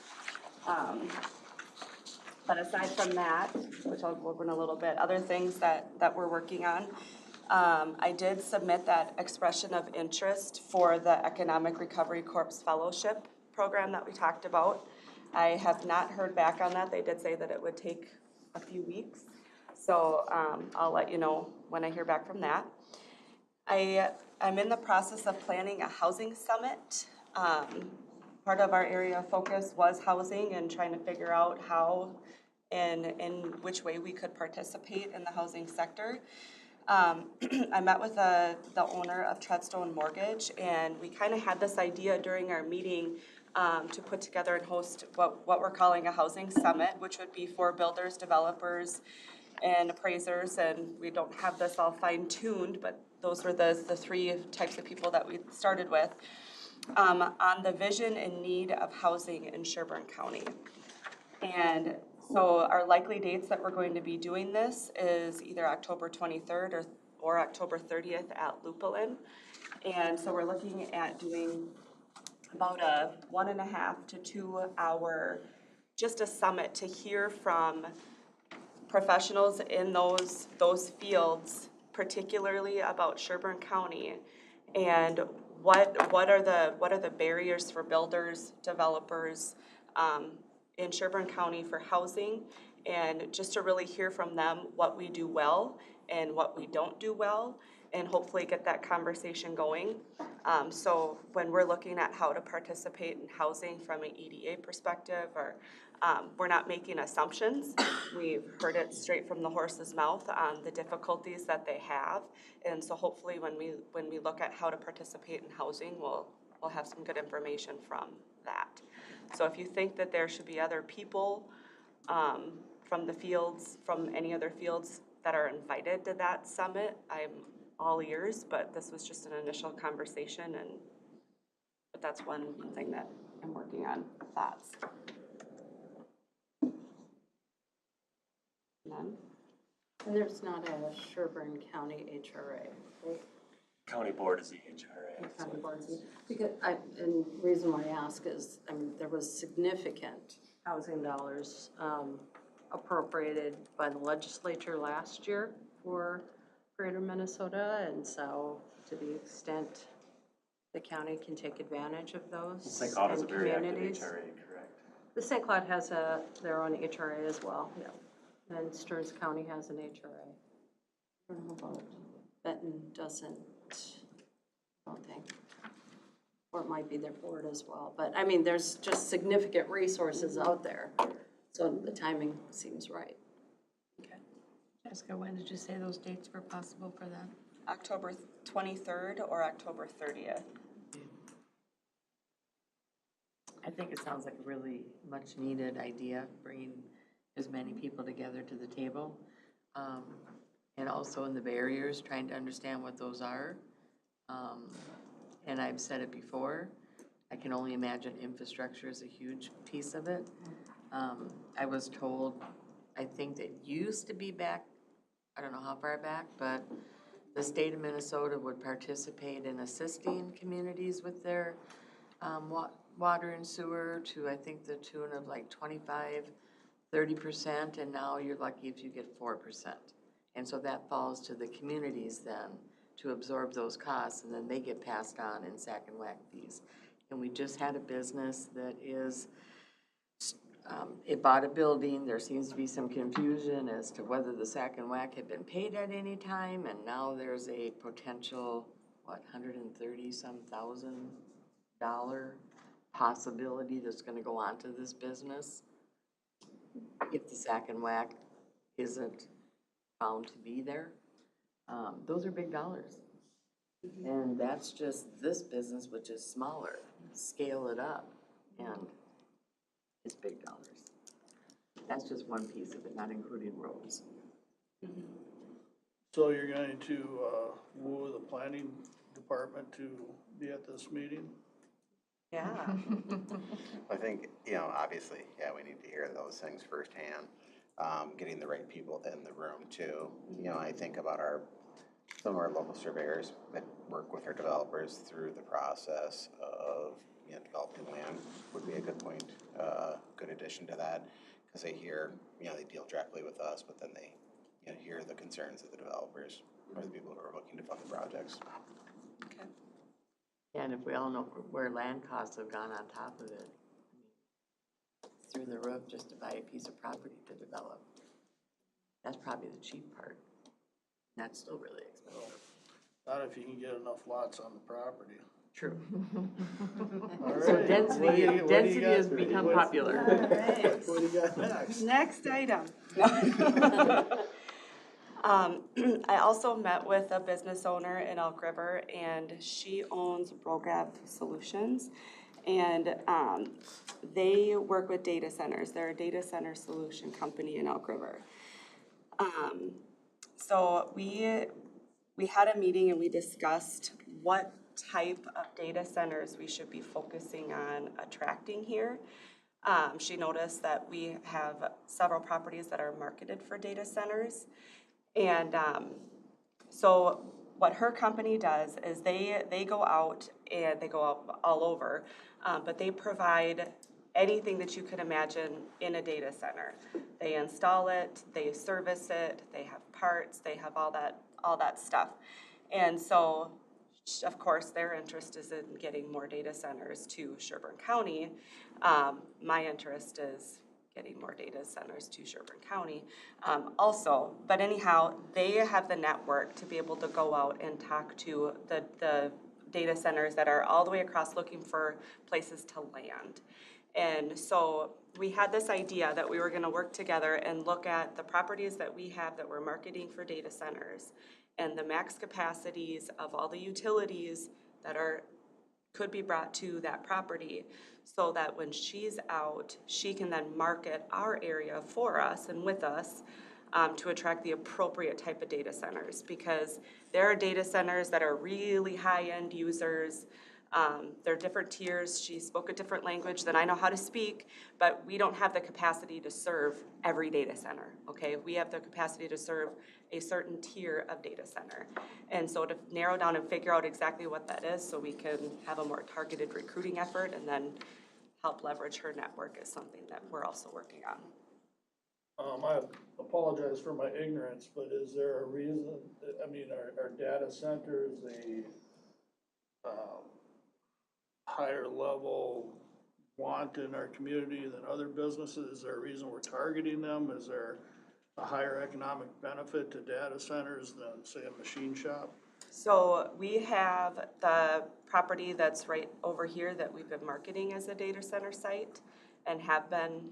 But aside from that, which I'll go over in a little bit, other things that we're working on, I did submit that expression of interest for the Economic Recovery Corps Fellowship program that we talked about. I have not heard back on that. They did say that it would take a few weeks. So I'll let you know when I hear back from that. I'm in the process of planning a housing summit. Part of our area of focus was housing and trying to figure out how and in which way we could participate in the housing sector. I met with the owner of Treadstone Mortgage, and we kind of had this idea during our meeting to put together and host what we're calling a housing summit, which would be for builders, developers, and appraisers, and we don't have this all fine-tuned, but those were the three types of people that we started with. on the vision and need of housing in Sherburne County. And so our likely dates that we're going to be doing this is either October 23rd or October 30th at Lupulin. And so we're looking at doing about a 1.5 to 2 hour, just a summit to hear from professionals in those fields, particularly about Sherburne County, and what are the barriers for builders, developers in Sherburne County for housing, and just to really hear from them what we do well and what we don't do well, and hopefully get that conversation going. So when we're looking at how to participate in housing from an EDA perspective, or we're not making assumptions. We've heard it straight from the horse's mouth on the difficulties that they have. And so hopefully when we look at how to participate in housing, we'll have some good information from that. So if you think that there should be other people from the fields, from any other fields that are invited to that summit, I'm all ears, but this was just an initial conversation, but that's one thing that I'm working on. Thoughts? None? And there's not a Sherburne County HRA, right? County board is the HRA. County boards, because and the reason why I ask is, I mean, there was significant housing dollars appropriated by the legislature last year for Greater Minnesota, and so to the extent the county can take advantage of those St. Cloud is a and very active communities. HRA, correct? The St. Cloud has their own HRA as well, yeah. And Stearns County has an HRA. I don't know about Benton doesn't, I don't think. Or it might be their board as well. But I mean, there's just significant resources out there. So the timing seems right. Jessica, when did you say those dates were possible for that? October 23rd or October 30th. I think it sounds like a really much needed idea, bringing as many people together to the table. And also in the barriers, trying to understand what those are. And I've said it before, I can only imagine infrastructure is a huge piece of it. I was told, I think that used to be back, I don't know how far back, but the state of Minnesota would participate in assisting communities with their water and sewer to, I think, the tune of like 25-30%, and now you're lucky if you get 4%. And so that falls to the communities then to absorb those costs, and then they get passed on in sack and whack fees. And we just had a business that is, it bought a building. There seems to be some confusion as to whether the sack and whack had been paid at any time, and now there's a potential, $130,000 possibility that's gonna go onto this business if the sack and whack isn't found to be there. Those are big dollars. And that's just this business, which is smaller. Scale it up, and it's big dollars. That's just one piece of it, not including roads. So you're going to woo the planning department to be at this meeting? Yeah. I think, obviously, we need to hear those things firsthand. Getting the right people in the room too. I think about some of our local surveyors that work with our developers through the process of developing land would be a good point, good addition to that, because they hear, they deal directly with us, but then they hear the concerns of the developers or the people who are looking to fund the projects. Okay. And if we all know where land costs have gone on top of it, it's through the roof just to buy a piece of property to develop. That's probably the cheap part. That's still really expensive. Not if you can get enough lots on the property. True. All So right. density has become popular. All right. What do you got next? Next item. I also met with a business owner in Elk River, and she owns Rogav Solutions, and they work with data centers. They're a data center solution company in Elk River. So we had a meeting and we discussed what type of data centers we should be focusing on attracting here. She noticed that we have several properties that are marketed for data centers. And so what her company does is they go out and they go out all over, but they provide anything that you could imagine in a data center. They install it, they service it, they have parts, they have all that stuff. And so, of course, their interest is in getting more data centers to Sherburne County. My interest is getting more data centers to Sherburne County also. But anyhow, they have the network to be able to go out and talk to the data centers that are all the way across looking for places to land. And so we had this idea that we were gonna work together and look at the properties that we have that we're marketing for data centers and the max capacities of all the utilities that could be brought to that property, so that when she's out, she can then market our area for us and with us to attract the appropriate type of data centers. Because there are data centers that are really high-end users. There are different tiers. She spoke a different language than I know how to speak, but we don't have the capacity to serve every data center, okay? We have the capacity to serve a certain tier of data center. And so to narrow down and figure out exactly what that is so we can have a more targeted recruiting effort and then help leverage her network is something that we're also working on. I apologize for my ignorance, but is there a reason, I mean, are data centers a higher level want in our community than other businesses? Is there a reason we're targeting them? Is there a higher economic benefit to data centers than, say, a machine shop? So we have the property that's right over here that we've been marketing as a data center site and have been.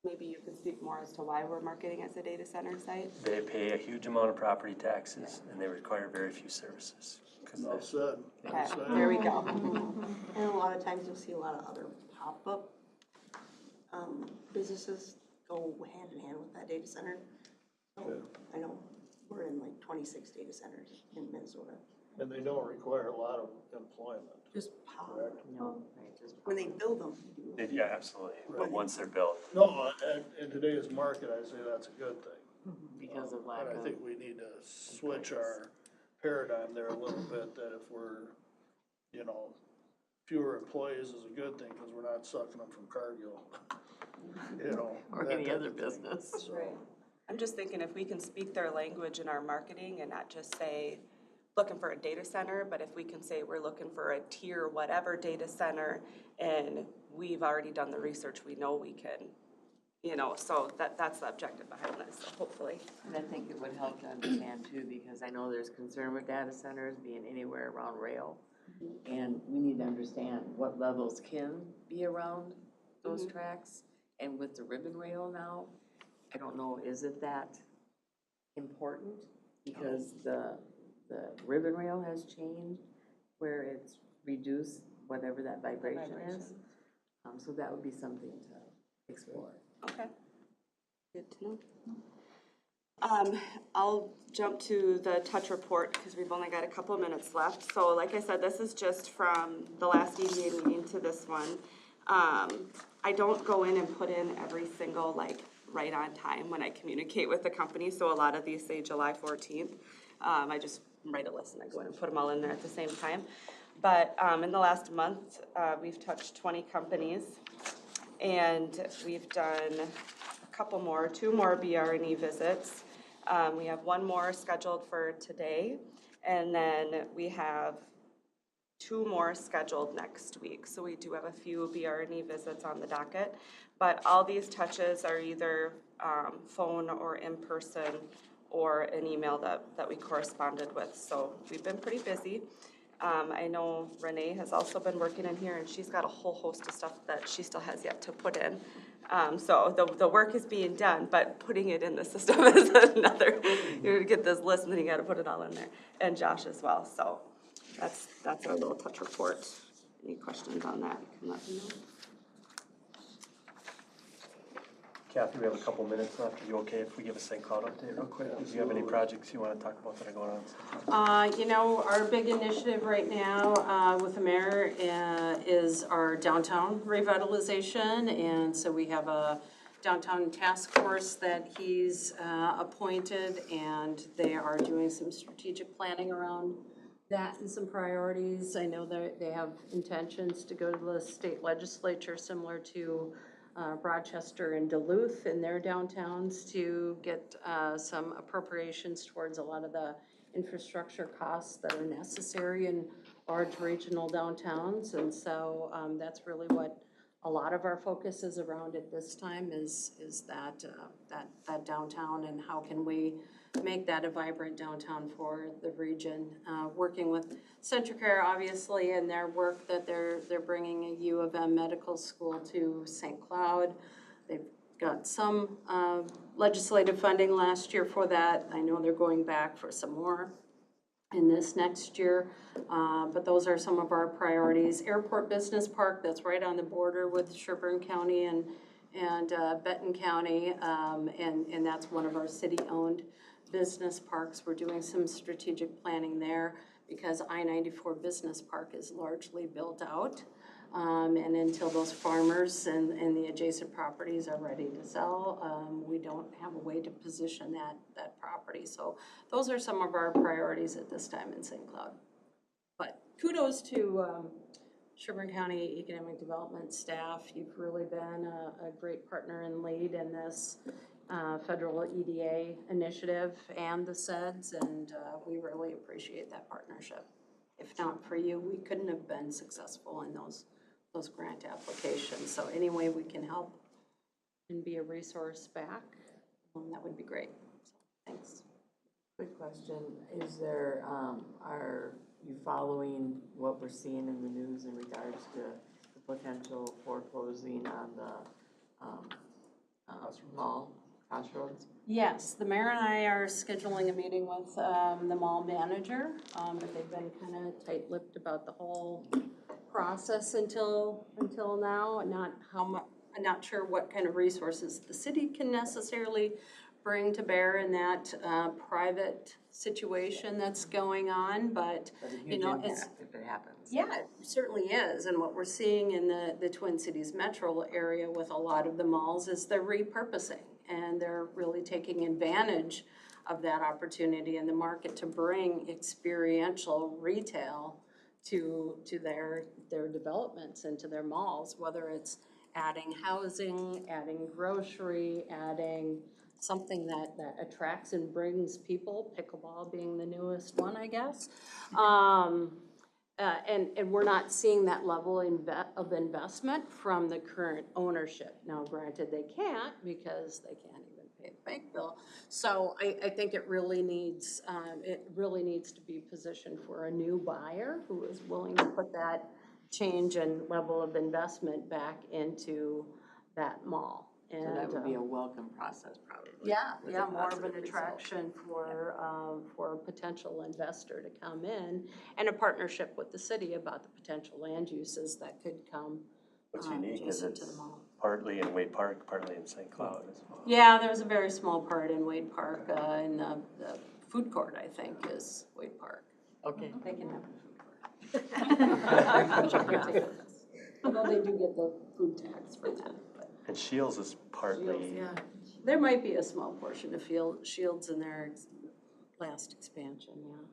Maybe you could speak more as to why we're marketing as a data center site? They pay a huge amount of property taxes and they require very few services. Well said. Okay, there we go. And a lot of times you'll see a lot of other pop-up businesses go hand in hand with that data center. So I know we're in like 26 data centers in Minnesota. And they don't require a lot of employment. Just pop. Correct. No, right, just. When they build them, they do. Yeah, absolutely. But once they're built, No, in today's market, I say that's a good thing. Because of lack But I of. think we need to switch our paradigm there a little bit, that if we're, you know, fewer employees is a good thing, because we're not sucking them from Cargill. You know. Or that any type other of thing. business. So, I'm just thinking if we can speak their language in our marketing and not just say, looking for a data center, but if we can say we're looking for a tier whatever data center and we've already done the research, we know we can, you know, so that's the objective behind this, so hopefully. And I think it would help to understand too, because I know there's concern with data centers being anywhere around rail. And we need to understand what levels can be around those tracks. And with the ribbon rail now, I don't know, is it that important? Because the ribbon rail has changed where it's reduced whatever that vibration is. So that would be something to explore. Okay, good to know. I'll jump to the touch report because we've only got a couple of minutes left. So like I said, this is just from the last EDA meeting to this one. I don't go in and put in every single right on time when I communicate with the company. So a lot of these say July 14th. I just write a list and I go in and put them all in there at the same time. But in the last month, we've touched 20 companies and we've done a couple more, 2 more BR&E visits. We have 1 more scheduled for today, and then we have 2 more scheduled next week. So we do have a few BR&E visits on the docket, but all these touches are either phone or in person or an email that we corresponded with. So we've been pretty busy. I know Renee has also been working in here and she's got a whole host of stuff that she still has yet to put in. So the work is being done, but putting it in the system is another, you get this list and then you gotta put it all in there. And Josh as well, so that's our little touch report. Any questions on that, you can let me know. Kathy, we have a couple minutes left. Are you okay if we give a St. Cloud update real quick? Do you have any projects you want to talk about that are going on? You know, our big initiative right now with the mayor is our downtown revitalization. And so we have a downtown task force that he's appointed, and they are doing some strategic planning around that and some priorities. I know that they have intentions to go to the state legislature similar to Rochester and Duluth in their downtowns to get some appropriations towards a lot of the infrastructure costs that are necessary in large regional downtowns. And so that's really what a lot of our focus is around at this time is that downtown, and how can we make that a vibrant downtown for the region. Working with Centricare, obviously, and their work that they're bringing a U of M medical school to St. Cloud. They've got some legislative funding last year for that. I know they're going back for some more in this next year, but those are some of our priorities. Airport Business Park, that's right on the border with Sherburne County and Benton County, and that's one of our city-owned business parks. We're doing some strategic planning there because I-94 Business Park is largely built out. And until those farmers and the adjacent properties are ready to sell, we don't have a way to position that property. So those are some of our priorities at this time in St. Cloud. But kudos to Sherburne County Economic Development staff. You've really been a great partner and lead in this federal EDA initiative and the SEDS, and we really appreciate that partnership. If not for you, we couldn't have been successful in those grant applications. So any way we can help and be a resource back, that would be great. So, thanks. Quick question, is there, are you following what we're seeing in the news in regards to the potential foreclosing on the mall, Crossroads? Yes, the mayor and I are scheduling a meeting with the mall manager, but they've been kind of tight-lipped about the whole process until now. I'm not sure what kind of resources the city can necessarily bring to bear in that private situation that's going on, but you know, it's, if it happens. yeah, it certainly is. And what we're seeing in the Twin Cities metro area with a lot of the malls is they're repurposing, and they're really taking advantage of that opportunity in the market to bring experiential retail to their developments and to their malls, whether it's adding housing, adding grocery, adding something that attracts and brings people, pickleball being the newest one, I guess. And we're not seeing that level of investment from the current ownership. Now, granted, they can't because they can't even pay the bank bill. So I think it really needs to be positioned for a new buyer who is willing to put that change and level of investment back into that mall. And So that would be a welcome process, probably. yeah, with yeah, a more of positive an result. attraction for a potential investor to come in, and a partnership with the city about the potential land uses that could come What's unique is adjacent it's to the mall. partly in Wade Park, partly in St. Cloud as well. Yeah, there's a very small part in Wade Park, in the food court, I think, is Wade Park. Okay. They can have a food court. Although they do get the food tax for that. And Shields is partly, Yeah, there might be a small portion of Shields in their last expansion, yeah.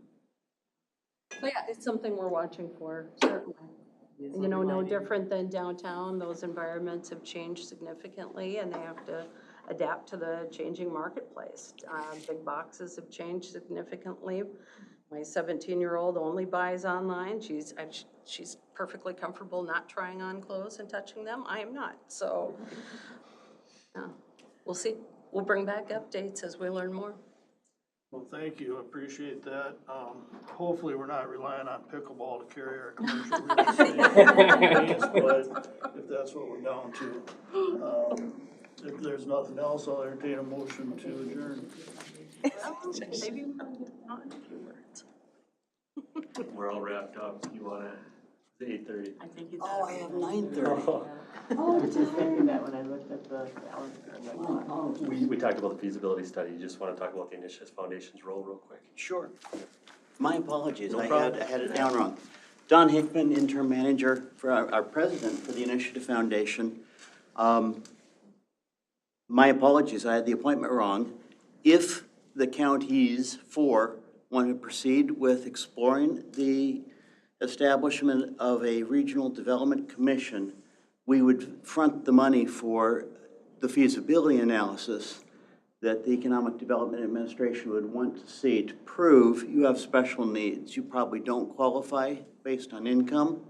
So yeah, it's something we're watching for, certainly. You know, no different than downtown, those environments have changed significantly, and they have to adapt to the changing marketplace. Big boxes have changed significantly. My 17-year-old only buys online. She's perfectly comfortable not trying on clothes and touching them. I am not, so we'll see. We'll bring back updates as we learn more. Well, thank you, I appreciate that. Hopefully, we're not relying on pickleball to carry our commercial real estate needs, but if that's what we're down to. If there's nothing else, I'll entertain a motion to adjourn. Maybe we can get on a few words. we're all wrapped up. You wanna, it's 8:30. I think it's. Oh, I have 9:30. I was just thinking that when I looked at the calendar, I'm like, wow. We talked about the feasibility study. You just want to talk about the Initiative Foundation's role real quick? Sure. My apologies, No I problem. had it down wrong. Don Hickman, interim manager for our president for the Initiative Foundation. My apologies, I had the appointment wrong. If the counties want to proceed with exploring the establishment of a regional development commission, we would front the money for the feasibility analysis that the Economic Development Administration would want to see to prove you have special needs. You probably don't qualify based on income,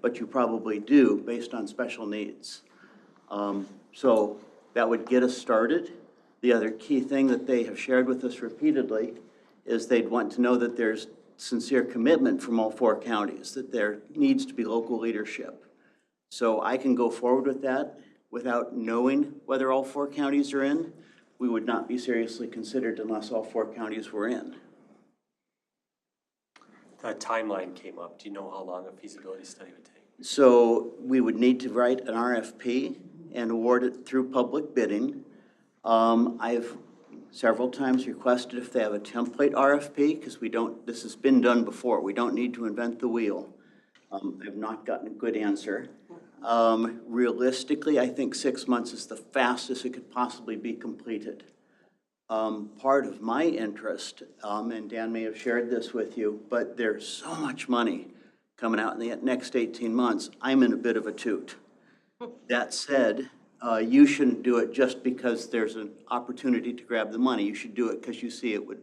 but you probably do based on special needs. So that would get us started. The other key thing that they have shared with us repeatedly is they'd want to know that there's sincere commitment from all 4 counties, that there needs to be local leadership. So I can go forward with that without knowing whether all 4 counties are in. We would not be seriously considered unless all 4 counties were in. The timeline came up. Do you know how long a feasibility study would take? So we would need to write an RFP and award it through public bidding. I've several times requested if they have a template RFP, because this has been done before. We don't need to invent the wheel. I've not gotten a good answer. Realistically, I think 6 months is the fastest it could possibly be completed. Part of my interest, and Dan may have shared this with you, but there's so much money coming out in the next 18 months, I'm in a bit of a toot. That said, you shouldn't do it just because there's an opportunity to grab the money. You should do it because you see it would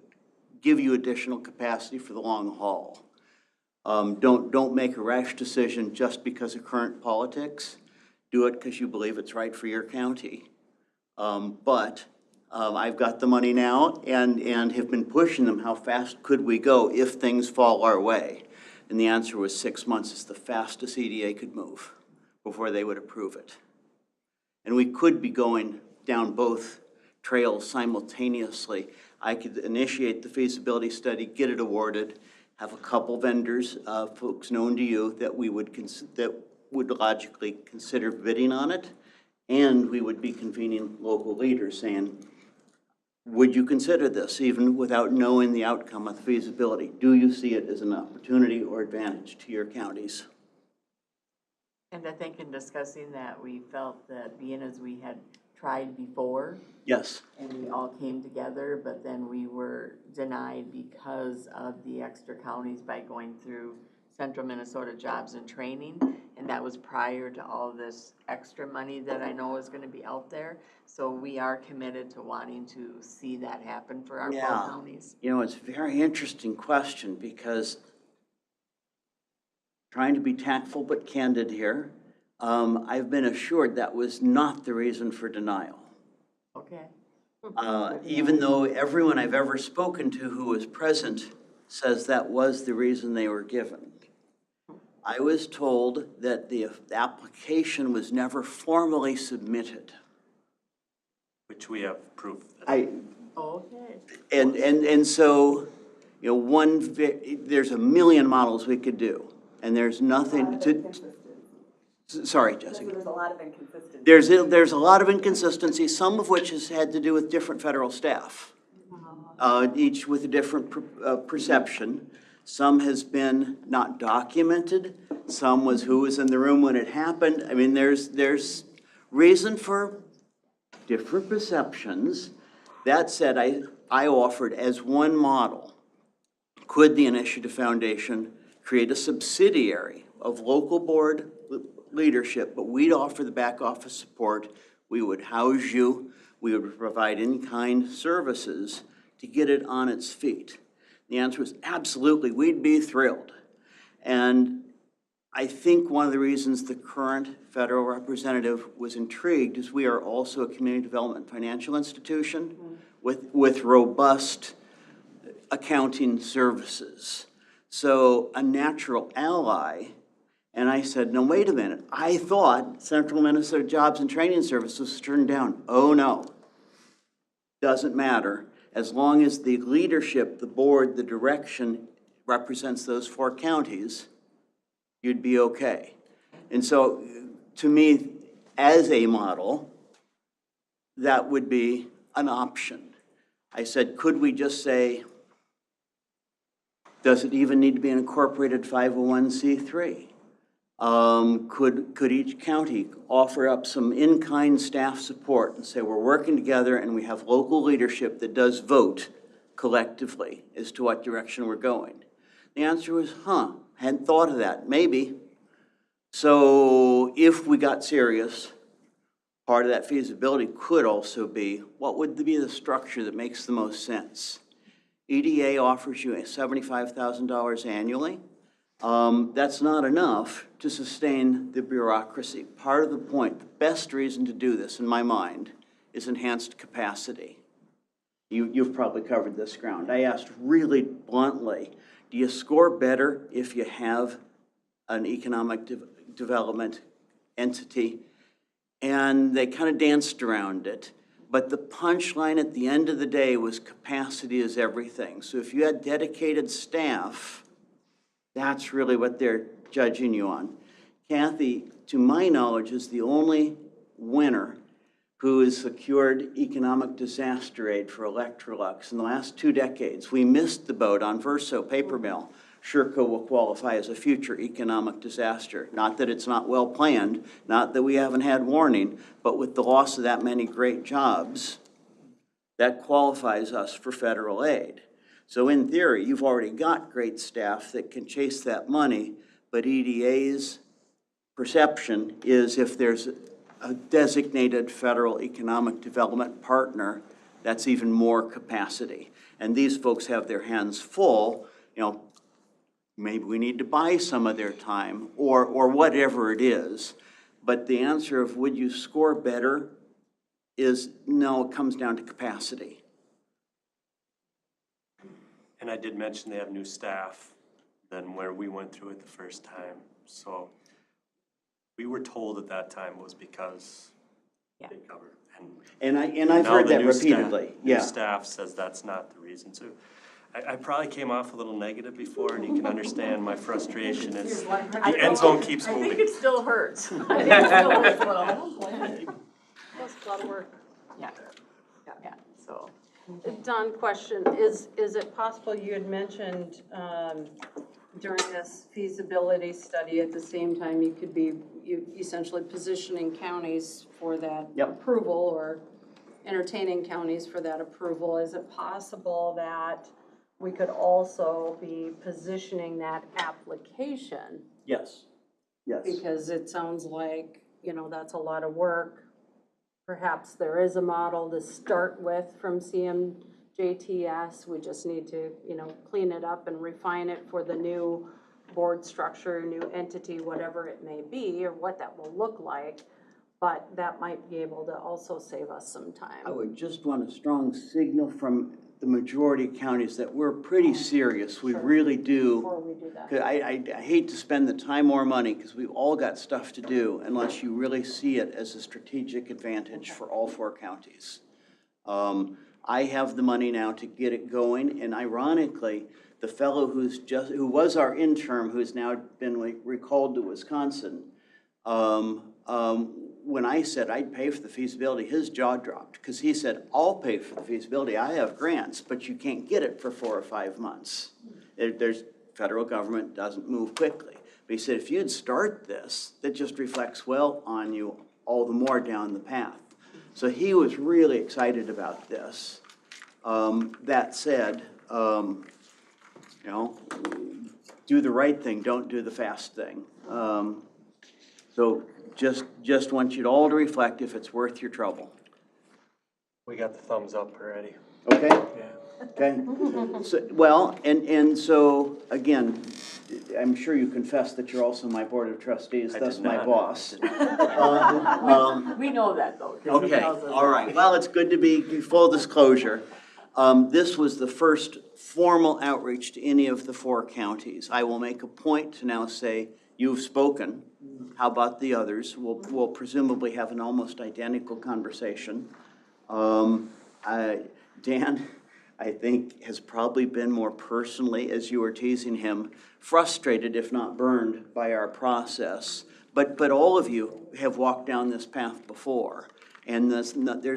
give you additional capacity for the long haul. Don't make a rash decision just because of current politics. Do it because you believe it's right for your county. But I've got the money now and have been pushing them. How fast could we go if things fall our way? And the answer was 6 months is the fastest EDA could move before they would approve it. And we could be going down both trails simultaneously. I could initiate the feasibility study, get it awarded, have a couple vendors, folks known to you that would logically consider bidding on it, and we would be convening local leaders saying, would you consider this even without knowing the outcome of the feasibility? Do you see it as an opportunity or advantage to your counties? And I think in discussing that, we felt that being as we had tried before, Yes. and we all came together, but then we were denied because of the extra counties by going through Central Minnesota Jobs and Training, and that was prior to all this extra money that I know is gonna be out there. So we are committed to wanting to see that happen for our 4 counties. You know, it's a very interesting question because trying to be tactful but candid here, I've been assured that was not the reason for denial. Okay. Even though everyone I've ever spoken to who was present says that was the reason they were given. I was told that the application was never formally submitted. Which we have proof. Okay. And so, you know, there's a million models we could do, and there's nothing to. Sorry, Jessica. There's a lot of inconsistency. There's a lot of inconsistency, some of which has had to do with different federal staff, each with a different perception. Some has been not documented. Some was who was in the room when it happened. I mean, there's reason for different perceptions. That said, I offered as one model, could the Initiative Foundation create a subsidiary of local board leadership, but we'd offer the back office support. We would house you. We would provide in-kind services to get it on its feet. The answer was absolutely, we'd be thrilled. And I think one of the reasons the current federal representative was intrigued is we are also a community development financial institution with robust accounting services. So a natural ally. And I said, no, wait a minute. I thought Central Minnesota Jobs and Training Services was turned down. Oh, no. Doesn't matter. As long as the leadership, the board, the direction represents those 4 counties, you'd be okay. And so, to me, as a model, that would be an option. I said, could we just say, does it even need to be an incorporated 501c3? Could each county offer up some in-kind staff support and say, we're working together and we have local leadership that does vote collectively as to what direction we're going? The answer was, hadn't thought of that, maybe. So if we got serious, part of that feasibility could also be, what would be the structure that makes the most sense? EDA offers you $75,000 annually. That's not enough to sustain the bureaucracy. Part of the point, the best reason to do this, in my mind, is enhanced capacity. You've probably covered this ground. I asked really bluntly, do you score better if you have an economic development entity? And they kind of danced around it. But the punchline at the end of the day was capacity is everything. So if you had dedicated staff, that's really what they're judging you on. Kathy, to my knowledge, is the only winner who has secured economic disaster aid for Electrolux in the last 2 decades. We missed the boat on Verso paper mill. Sherco will qualify as a future economic disaster. Not that it's not well planned, not that we haven't had warning, but with the loss of that many great jobs, that qualifies us for federal aid. So in theory, you've already got great staff that can chase that money, but EDA's perception is if there's a designated federal economic development partner, that's even more capacity. And these folks have their hands full, maybe we need to buy some of their time or whatever it is. But the answer of would you score better is no, it comes down to capacity. And I did mention they have new staff than where we went through it the first time. So we were told at that time it was because they cover. And I've heard that repeatedly. New staff says that's not the reason. So I probably came off a little negative before, and you can understand my frustration. It's the end zone keeps moving. I think it still hurts. I think it still hurts, but I don't blame you. That's a lot of work. Yeah, so. Don, question, is it possible, you had mentioned during this feasibility study at the same time you could be essentially positioning counties for that approval or entertaining counties for that approval. Is it possible that we could also be positioning that application? Yes. Because it sounds like, that's a lot of work. Perhaps there is a model to start with from CMJTS. We just need to, clean it up and refine it for the new board structure, new entity, whatever it may be, or what that will look like. But that might be able to also save us some time. I would just want a strong signal from the majority of counties that we're pretty serious. We really do. Before we do that. 'Cause I hate to spend the time or money because we've all got stuff to do unless you really see it as a strategic advantage for all 4 counties. I have the money now to get it going, and ironically, the fellow who was our intern, who's now been recalled to Wisconsin, when I said I'd pay for the feasibility, his jaw dropped because he said, I'll pay for the feasibility. I have grants, but you can't get it for 4 or 5 months. There's federal government doesn't move quickly. But he said, if you'd start this, that just reflects well on you all the more down the path. So he was really excited about this. That said, do the right thing, don't do the fast thing. So just want you all to reflect if it's worth your trouble. We got the thumbs up already. Okay? Yeah. Okay? So, and so, again, I'm sure you confess that you're also my board of trustees, thus my boss. We know that though. Okay, all right. Well, it's good to be full disclosure. This was the first formal outreach to any of the 4 counties. I will make a point to now say, you've spoken. How about the others? We'll presumably have an almost identical conversation. Dan, I think, has probably been more personally, as you were teasing him, frustrated, if not burned, by our process. But all of you have walked down this path before. And there's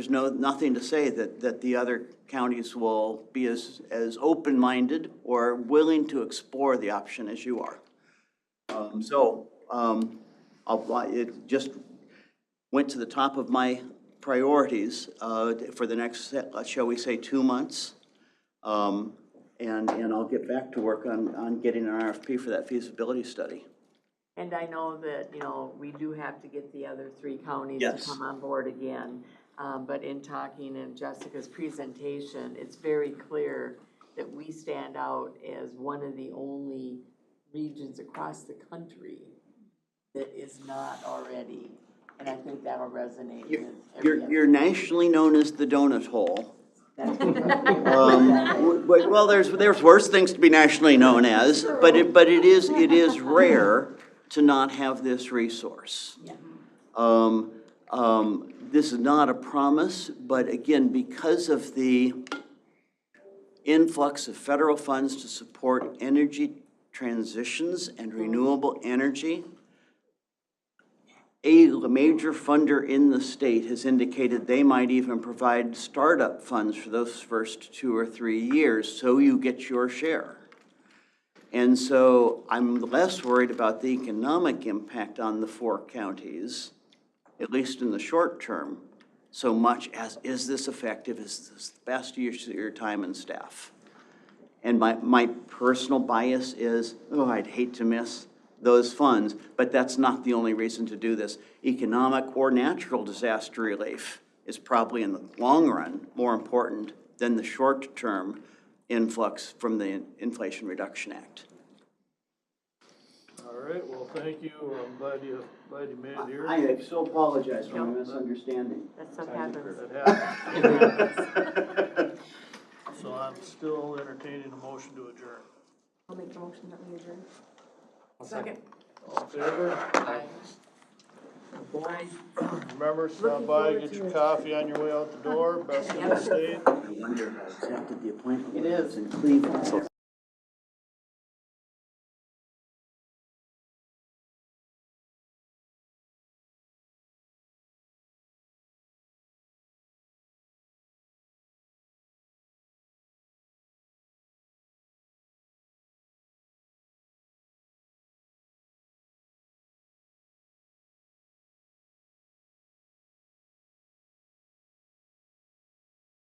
nothing to say that the other counties will be as open-minded or willing to explore the option as you are. It just went to the top of my priorities for the next, shall we say, 2 months. And I'll get back to work on getting an RFP for that feasibility study. And I know that, you know, we do have to get the other 3 counties Yes. to come on board again. But in talking in Jessica's presentation, it's very clear that we stand out as one of the only regions across the country that is not already. And I think that'll resonate with everybody. You're nationally known as the donut hole. That's Well, there's worse things to be nationally known as, but it is rare to not have this resource. This is not a promise, but again, because of the influx of federal funds to support energy transitions and renewable energy, a major funder in the state has indicated they might even provide startup funds for those first 2 or 3 years, so you get your share. And so I'm less worried about the economic impact on the 4 counties, at least in the short term, so much as, is this effective? Is this the best use of your time and staff? And my personal bias is, I'd hate to miss those funds, but that's not the only reason to do this. Economic or natural disaster relief is probably in the long run more important than the short-term influx from the Inflation Reduction Act. All right, well, thank you. I'm glad you made it here. I so apologize for my misunderstanding. That's what happens. It happens. So I'm still entertaining a motion to adjourn. I'll make the motion that we adjourn. Second. All in favor? Aye. Remember, stop by, get your coffee on your way out the door, best in the state. I wonder if I accepted the appointment. It is. In Cleveland.